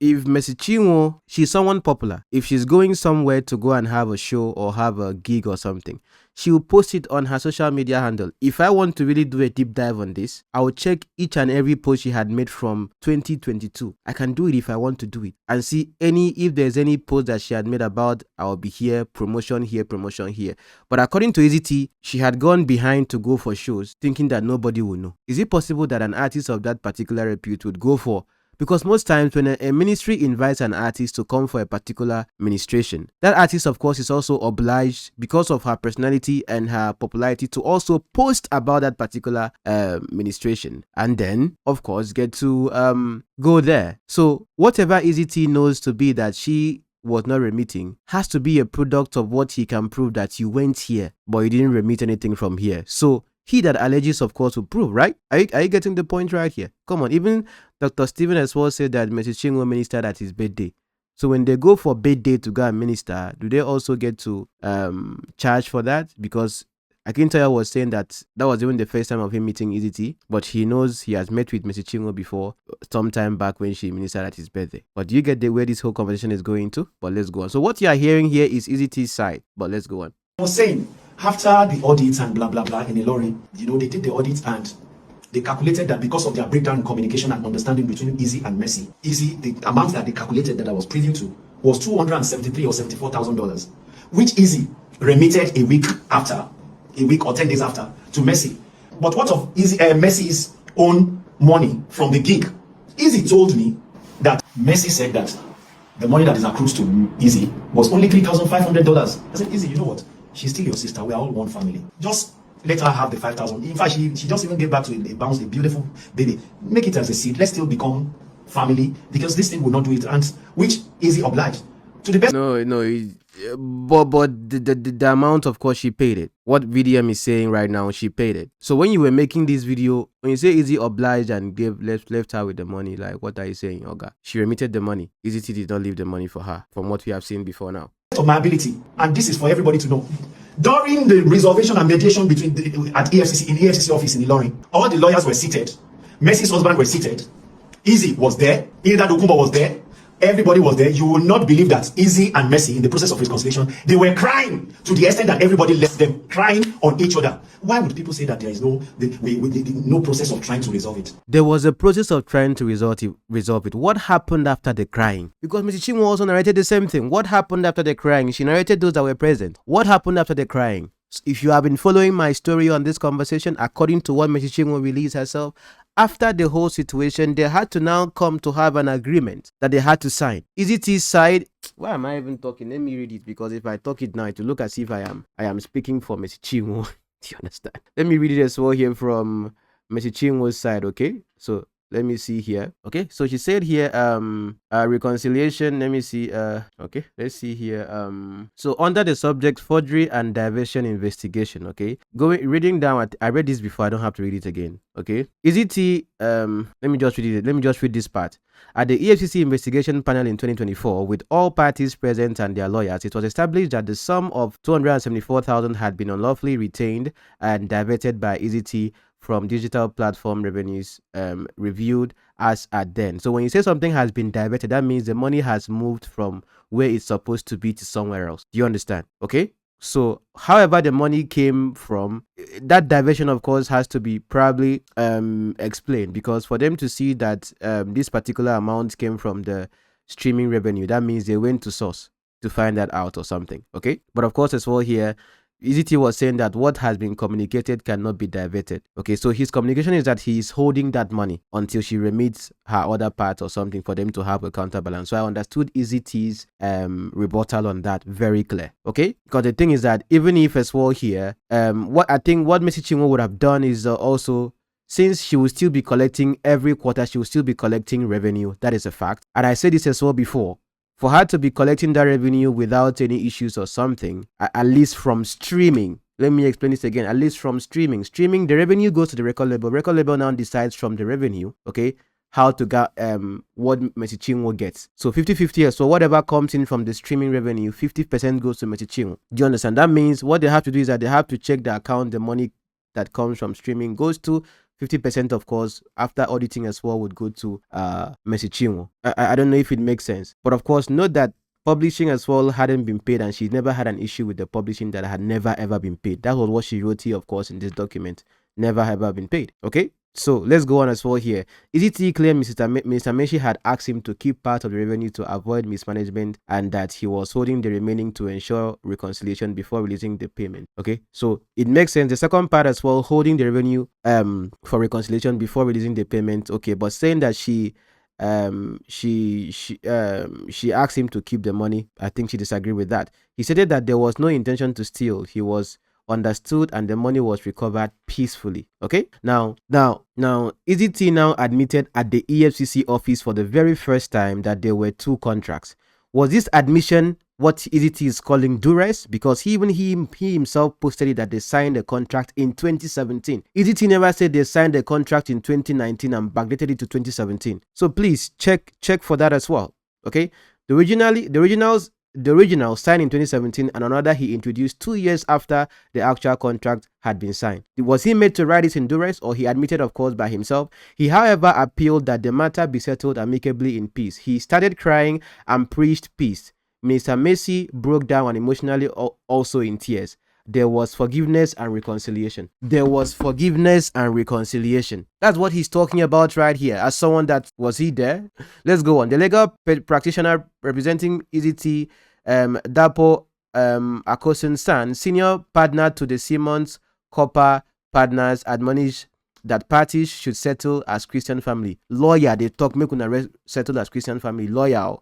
Mercy Chinwo, she's someone popular, if she's going somewhere to go and have a show or have a gig or something, she will post it on her social media handle. If I want to really do a deep dive on this, I will check each and every post she had made from 2022. I can do it if I want to do it and see if there's any post that she had made about I'll be here, promotion here, promotion here. But according to EZT, she had gone behind to go for shows thinking that nobody will know. Is it possible that an artist of that particular repute would go for? Because most times when a ministry invites an artist to come for a particular ministration, that artist of course is also obliged, because of her personality and her popularity, to also post about that particular ministration, and then of course get to go there. So whatever EZT knows to be that she was not remitting has to be a product of what he can prove, that you went here but you didn't remit anything from here. So he that alleges, of course, will prove, right? Are you getting the point right here? Come on, even Dr. Stephen as well said that Mercy Chinwo ministered at his birthday. So when they go for birthday to go and minister, do they also get to charge for that? Because Akintoye was saying that that was even the first time of him meeting EZT, but he knows he has met with Mrs. CHINWO before, sometime back when she ministered at his birthday. But do you get the way this whole conversation is going to? But let's go on. So what you are hearing here is EZT's side, but let's go on. I was saying, after the audits and blah, blah, blah in Ilorin, they did the audits and they calculated that because of their breakdown in communication and understanding between Easy and Mercy, the amount that they calculated that I was privy to was $273,000 or $74,000, which Easy remitted a week or 10 days after to Mercy. But what of Mercy's own money from the gig? Easy told me that Mercy said that the money that is accrued to Easy was only $3,500. I said, Easy, you know what? She's still your sister. We are all one family. Just let her have the 5,000. In fact, she just even gave back to a bounce, a beautiful baby. Make it as a seed. Let's still become family, because this thing will not do it. And which Easy obliged to the best. No, but the amount, of course, she paid it. What VDM is saying right now, she paid it. So when you were making this video, when you say Easy obliged and left her with the money, like, what are you saying, Oga? She remitted the money. EZT did not leave the money for her, from what we have seen before now. Of my ability, and this is for everybody to know. During the reservation and mediation between at EFCC, in EFCC office in Ilorin, all the lawyers were seated. Mercy's husband were seated. Easy was there. Ida Dokumba was there. Everybody was there. You will not believe that Easy and Mercy, in the process of reconciliation, they were crying to the extent that everybody left them crying on each other. Why would people say that there is no process of trying to resolve it? There was a process of trying to resolve it. What happened after the crying? Because Mrs. CHINWO also narrated the same thing. What happened after the crying? She narrated those that were present. What happened after the crying? If you have been following my story on this conversation, according to what Mrs. CHINWO released herself, after the whole situation, they had to now come to have an agreement that they had to sign. EZT's side, why am I even talking? Let me read it, because if I talk it now, it will look as if I am speaking for Mrs. CHINWO. Do you understand? Let me read it as well here from Mrs. CHINWO's side, okay? So let me see here. Okay, so she said here reconciliation. Let me see. Okay, let's see here. So under the subject forgery and diversion investigation, okay, reading down, I read this before, I don't have to read it again. Okay, EZT, let me just read it. Let me just read this part. At the EFCC investigation panel in 2024, with all parties present and their lawyers, it was established that the sum of $274,000 had been unlawfully retained and diverted by EZT from digital platform revenues reviewed as at then. So when you say something has been diverted, that means the money has moved from where it's supposed to be to somewhere else. Do you understand? Okay. So however the money came from, that diversion of course has to be probably explained, because for them to see that this particular amount came from the streaming revenue, that means they went to source to find that out or something. Okay. But of course as well here, EZT was saying that what has been communicated cannot be diverted. Okay, so his communication is that he is holding that money until she remits her other part or something for them to have a counterbalance. So I understood EZT's rebuttal on that very clear. Okay, because the thing is that even if as well here, what Mrs. CHINWO would have done is also, since she will still be collecting every quarter, she will still be collecting revenue. That is a fact. And I said this as well before. For her to be collecting that revenue without any issues or something, at least from streaming. Let me explain this again. At least from streaming. Streaming, the revenue goes to the record label. Record label now decides from the revenue, okay, how to get what Mrs. CHINWO gets. So 50-50. So whatever comes in from the streaming revenue, 50% goes to Mrs. CHINWO. Do you understand? That means what they have to do is that they have to check the account the money that comes from streaming goes to. 50% of course after auditing as well would go to Mrs. CHINWO. I don't know if it makes sense, but of course note that publishing as well hadn't been paid, and she never had an issue with the publishing that had never ever been paid. That was what she wrote here, of course, in this document. Never ever been paid. Okay, so let's go on as well here. EZT claimed Mr. Meshi had asked him to keep part of the revenue to avoid mismanagement, and that he was holding the remaining to ensure reconciliation before releasing the payment. Okay, so it makes sense. The second part as well, holding the revenue for reconciliation before releasing the payment. Okay, but saying that she asked him to keep the money, I think she disagreed with that. He stated that there was no intention to steal. He was understood and the money was recovered peacefully. Okay, now EZT now admitted at the EFCC office for the very first time that there were two contracts. Was this admission what EZT is calling duress? Because he himself posted it that they signed a contract in 2017. EZT never said they signed a contract in 2019 and backdated it to 2017. So please check for that as well. Okay, the originals The original signed in 2017 and another he introduced 2 years after the actual contract had been signed. Was he made to write it in duress, or he admitted, of course, by himself? He, however, appealed that the matter be settled amicably in peace. He started crying and preached peace. Minister Messi broke down and emotionally also in tears. There was forgiveness and reconciliation. There was forgiveness and reconciliation. That's what he's talking about right here. As someone that was he there? Let's go on. The legal practitioner representing EZT, Dapo Akosun San, senior partner to the Simmons Copper partners, admonished that parties should settle as Christian family. Lawyer, they talk, make una settle as Christian family. Lawyer.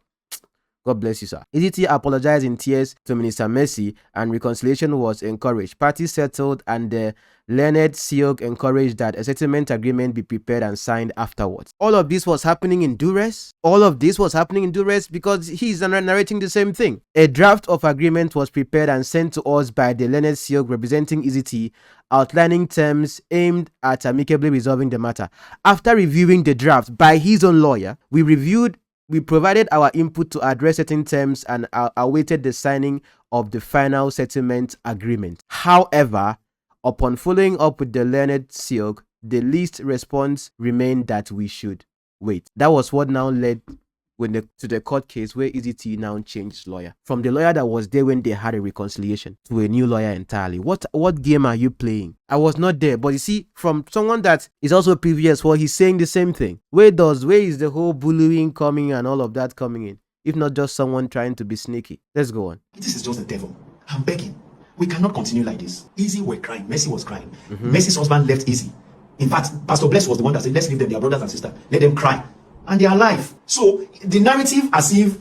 God bless you, sir. EZT apologized in tears to Minister Messi and reconciliation was encouraged. Parties settled and the learned Siok encouraged that a settlement agreement be prepared and signed afterwards. All of this was happening in duress. All of this was happening in duress because he's narrating the same thing. A draft of agreement was prepared and sent to us by the learned Siok representing EZT, outlining terms aimed at amicably resolving the matter. After reviewing the draft by his own lawyer, we provided our input to address certain terms and awaited the signing of the final settlement agreement. However, upon following up with the learned Siok, the least response remained that we should wait. That was what now led to the court case where EZT now changed lawyer. From the lawyer that was there when they had a reconciliation to a new lawyer entirely. What game are you playing? I was not there, but you see, from someone that is also previous, well, he's saying the same thing. Where is the whole bullying coming and all of that coming in? If not just someone trying to be sneaky. Let's go on. This is just the devil. I'm begging. We cannot continue like this. Easy were crying. Messi was crying. Messi's husband left Easy. In fact, Pastor Bless was the one that said, let's leave them, their brothers and sisters. Let them cry. And they are alive. So the narrative as if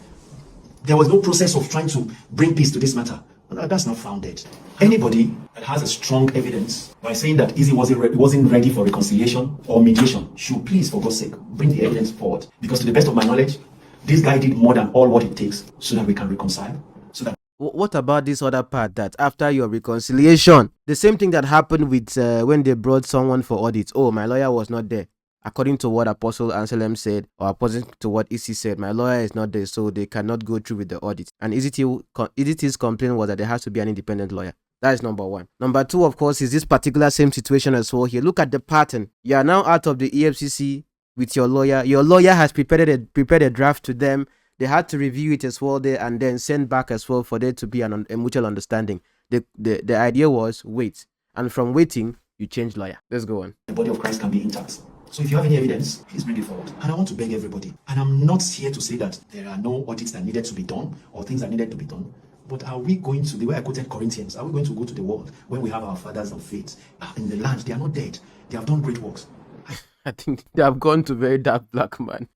there was no process of trying to bring peace to this matter, that's not founded. Anybody that has a strong evidence by saying that Easy wasn't ready for reconciliation or mediation should please, for God's sake, bring the evidence forward. Because to the best of my knowledge, this guy did more than all what it takes so that we can reconcile. So that what about this other part that after your reconciliation, the same thing that happened with when they brought someone for audit? Oh, my lawyer was not there. According to what Apostle Anselm said, or according to what EC said, my lawyer is not there, so they cannot go through with the audit. And EZT's complaint was that there has to be an independent lawyer. That is number one. Number two, of course, is this particular same situation as well here. Look at the pattern. You are now out of the EFCC with your lawyer. Your lawyer has prepared a draft to them. They had to review it as well there and then send back as well for there to be a mutual understanding. The idea was wait. And from waiting, you change lawyer. Let's go on. the body of Christ can be intact. So if you have any evidence, please bring it forward. And I want to beg everybody, and I'm not here to say that there are no audits that needed to be done or things that needed to be done, but are we going to, the way I quoted Corinthians, are we going to go to the world when we have our fathers of faith in the land? They are not dead. They have done great works. I think they have gone to very dark black man.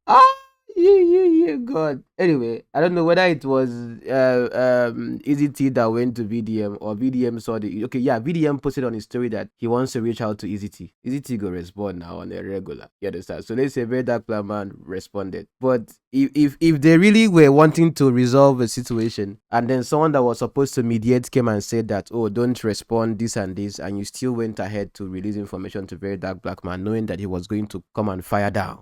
Yeah, God. Anyway, I don't know whether it was EZT that went to VDM or VDM saw the... Okay, yeah, VDM posted on his story that he wants to reach out to EZT. EZT go respond now on a regular. You understand? So let's say very dark black man responded. But if they really were wanting to resolve a situation and then someone that was supposed to mediate came and said that, oh, don't respond this and this, and you still went ahead to release information to very dark black man knowing that he was going to come and fire down,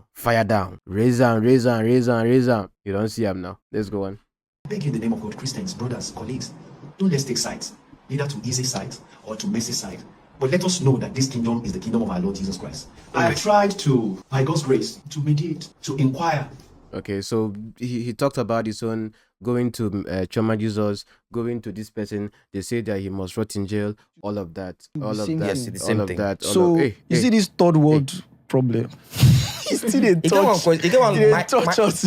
raise on. You don't see him now. Let's go on. I beg you in the name of God, Christians, brothers, colleagues, don't let's take sides, neither to easy side or to messy side. But let us know that this kingdom is the kingdom of our Lord Jesus Christ. I have tried to, by God's grace, to mediate, to inquire. Okay, so he talked about his own going to Choma Jesus, going to this person. They say that he must rot in jail. All of that. So you see this third world problem. He's still in touch.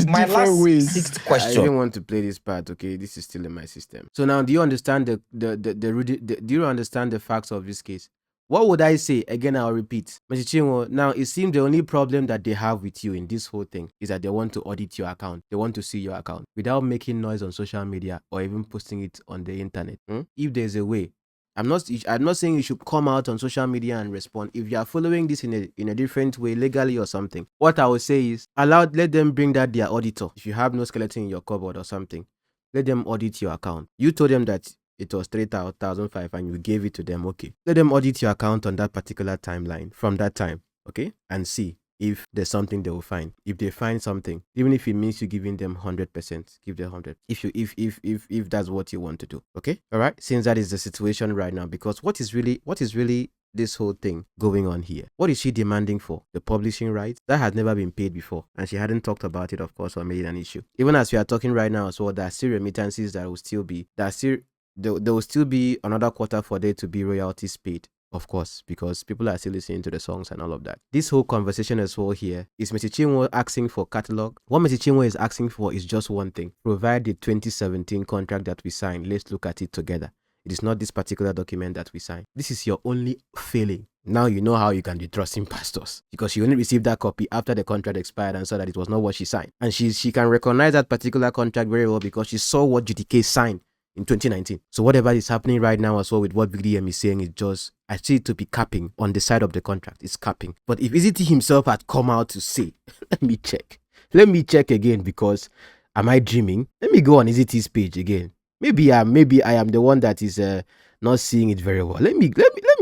My last sixth question. I even want to play this part. Okay, this is still in my system. So now, do you understand do you understand the facts of this case? What would I say? Again, I'll repeat. Mr. CHINWO, now it seems the only problem that they have with you in this whole thing is that they want to audit your account. They want to see your account without making noise on social media or even posting it on the internet. If there's a way, I'm not saying you should come out on social media and respond. If you are following this in a different way, legally or something, what I would say is let them bring that their auditor. If you have no skeleton in your cupboard or something, let them audit your account. You told them that it was 3,005 and you gave it to them. Okay, let them audit your account on that particular timeline from that time. Okay, and see if there's something they will find. If they find something, even if it means you giving them 100%, give them 100. If that's what you want to do, okay, all right. Since that is the situation right now, because what is really this whole thing going on here? What is she demanding for? The publishing rights that had never been paid before, and she hadn't talked about it, of course, or made it an issue. Even as we are talking right now as well, there are still remittances that will still be, there will still be another quarter for there to be royalties paid, of course, because people are still listening to the songs and all of that. This whole conversation as well here is Mr. CHINWO asking for catalog. What Mr. CHINWO is asking for is just one thing: provide the 2017 contract that we signed. Let's look at it together. It is not this particular document that we signed. This is your only failing. Now you know how you can be trusting pastors, because she only received that copy after the contract expired and saw that it was not what she signed. And she can recognize that particular contract very well because she saw what GDK signed in 2019. So whatever is happening right now as well with what VDM is saying is just, I see it to be capping on the side of the contract. It's capping. But if EZT himself had come out to say, let me check again, because am I dreaming? Let me go on EZT's page again. Maybe I am the one that is not seeing it very well. Let me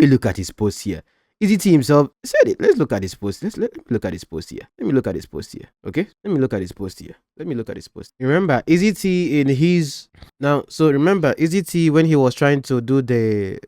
look at his post here. EZT himself said it. Let's look at his post. Let me look at his post here. Let me look at his post here. Okay? Let me look at his post here. Let me look at his post. Remember, EZT in his... Now, so remember, EZT when he was trying to do the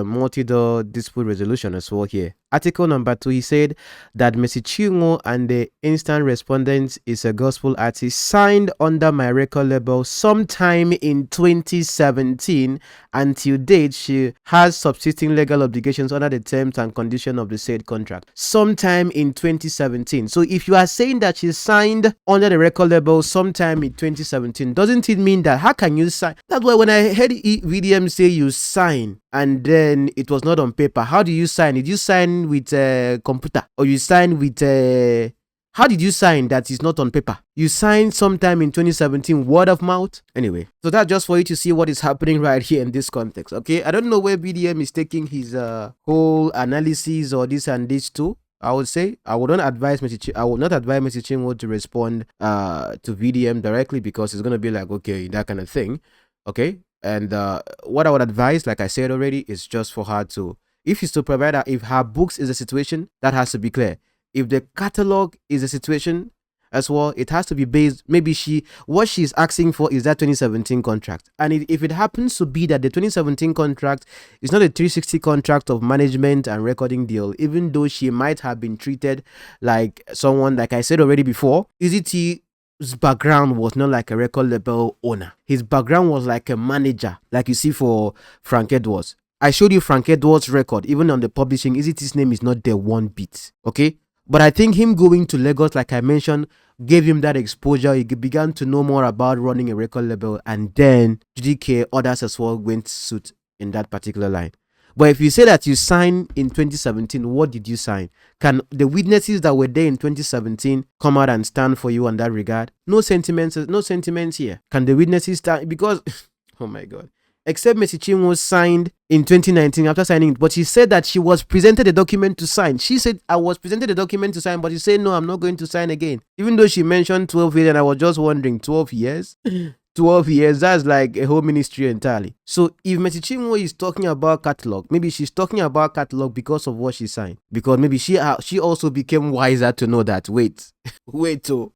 multi-door dispute resolution as well here. Article number 2, he said that Mr. CHINWO and the instant respondent is a gospel artist signed under my record label sometime in 2017. Until date, she has subsisting legal obligations under the terms and conditions of the said contract. Sometime in 2017. So if you are saying that she signed under the record label sometime in 2017, doesn't it mean that how can you sign? That's why when I heard VDM say you sign and then it was not on paper, how do you sign? Did you sign with a computer, or you sign with a... How did you sign that is not on paper? You signed sometime in 2017, word of mouth? Anyway, so that's just for you to see what is happening right here in this context, okay? I don't know where BDM is taking his whole analysis or this and this too. I would say I would not advise Mr. CHINWO to respond to VDM directly, because it's gonna be like, okay, that kind of thing, okay? And what I would advise, like I said already, is just for her to, if she's to provide her, if her books is a situation, that has to be clear. If the catalog is a situation as well, it has to be based, maybe what she's asking for is that 2017 contract. And if it happens to be that the 2017 contract is not a 360 contract of management and recording deal, even though she might have been treated like someone, like I said already before, EZT's background was not like a record label owner. His background was like a manager, like you see for Frank Edwards. I showed you Frank Edwards' record. Even on the publishing, EZT's name is not there one bit, okay? But I think him going to Lagos, like I mentioned, gave him that exposure. He began to know more about running a record label, and then GDK, others as well, went suit in that particular line. But if you say that you signed in 2017, what did you sign? Can the witnesses that were there in 2017 come out and stand for you on that regard? No sentiments here. Can the witnesses stand? Because, oh my God. Except Mr. CHINWO signed in 2019 after signing it, but she said that she was presented a document to sign. She said, I was presented a document to sign, but she said, no, I'm not going to sign again. Even though she mentioned 12 years, and I was just wondering, 12 years? 12 years, that's like a whole ministry entirely. So if Mr. CHINWO is talking about catalog, maybe she's talking about catalog because of what she signed. Because maybe she also became wiser to know that, wait,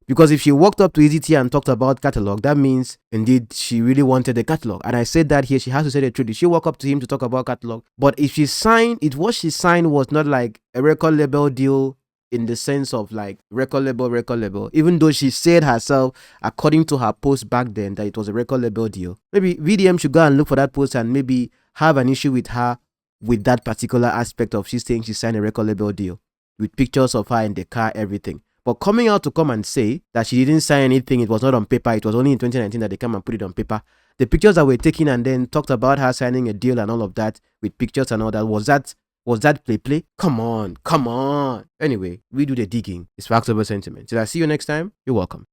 because if she walked up to EZT and talked about catalog, that means indeed she really wanted the catalog. And I said that here, she has to say the truth. She walked up to him to talk about catalog. But if she signed, what she signed was not like a record label deal in the sense of like record label, even though she said herself, according to her post back then, that it was a record label deal. Maybe VDM should go and look for that post and maybe have an issue with her with that particular aspect of she's saying she signed a record label deal with pictures of her in the car, everything. But coming out to come and say that she didn't sign anything, it was not on paper, it was only in 2019 that they come and put it on paper. The pictures that were taken and then talked about her signing a deal and all of that with pictures and all that, was that play? Come on. Anyway, we do the digging. It's facts over sentiment. Till I see you next time, you're welcome.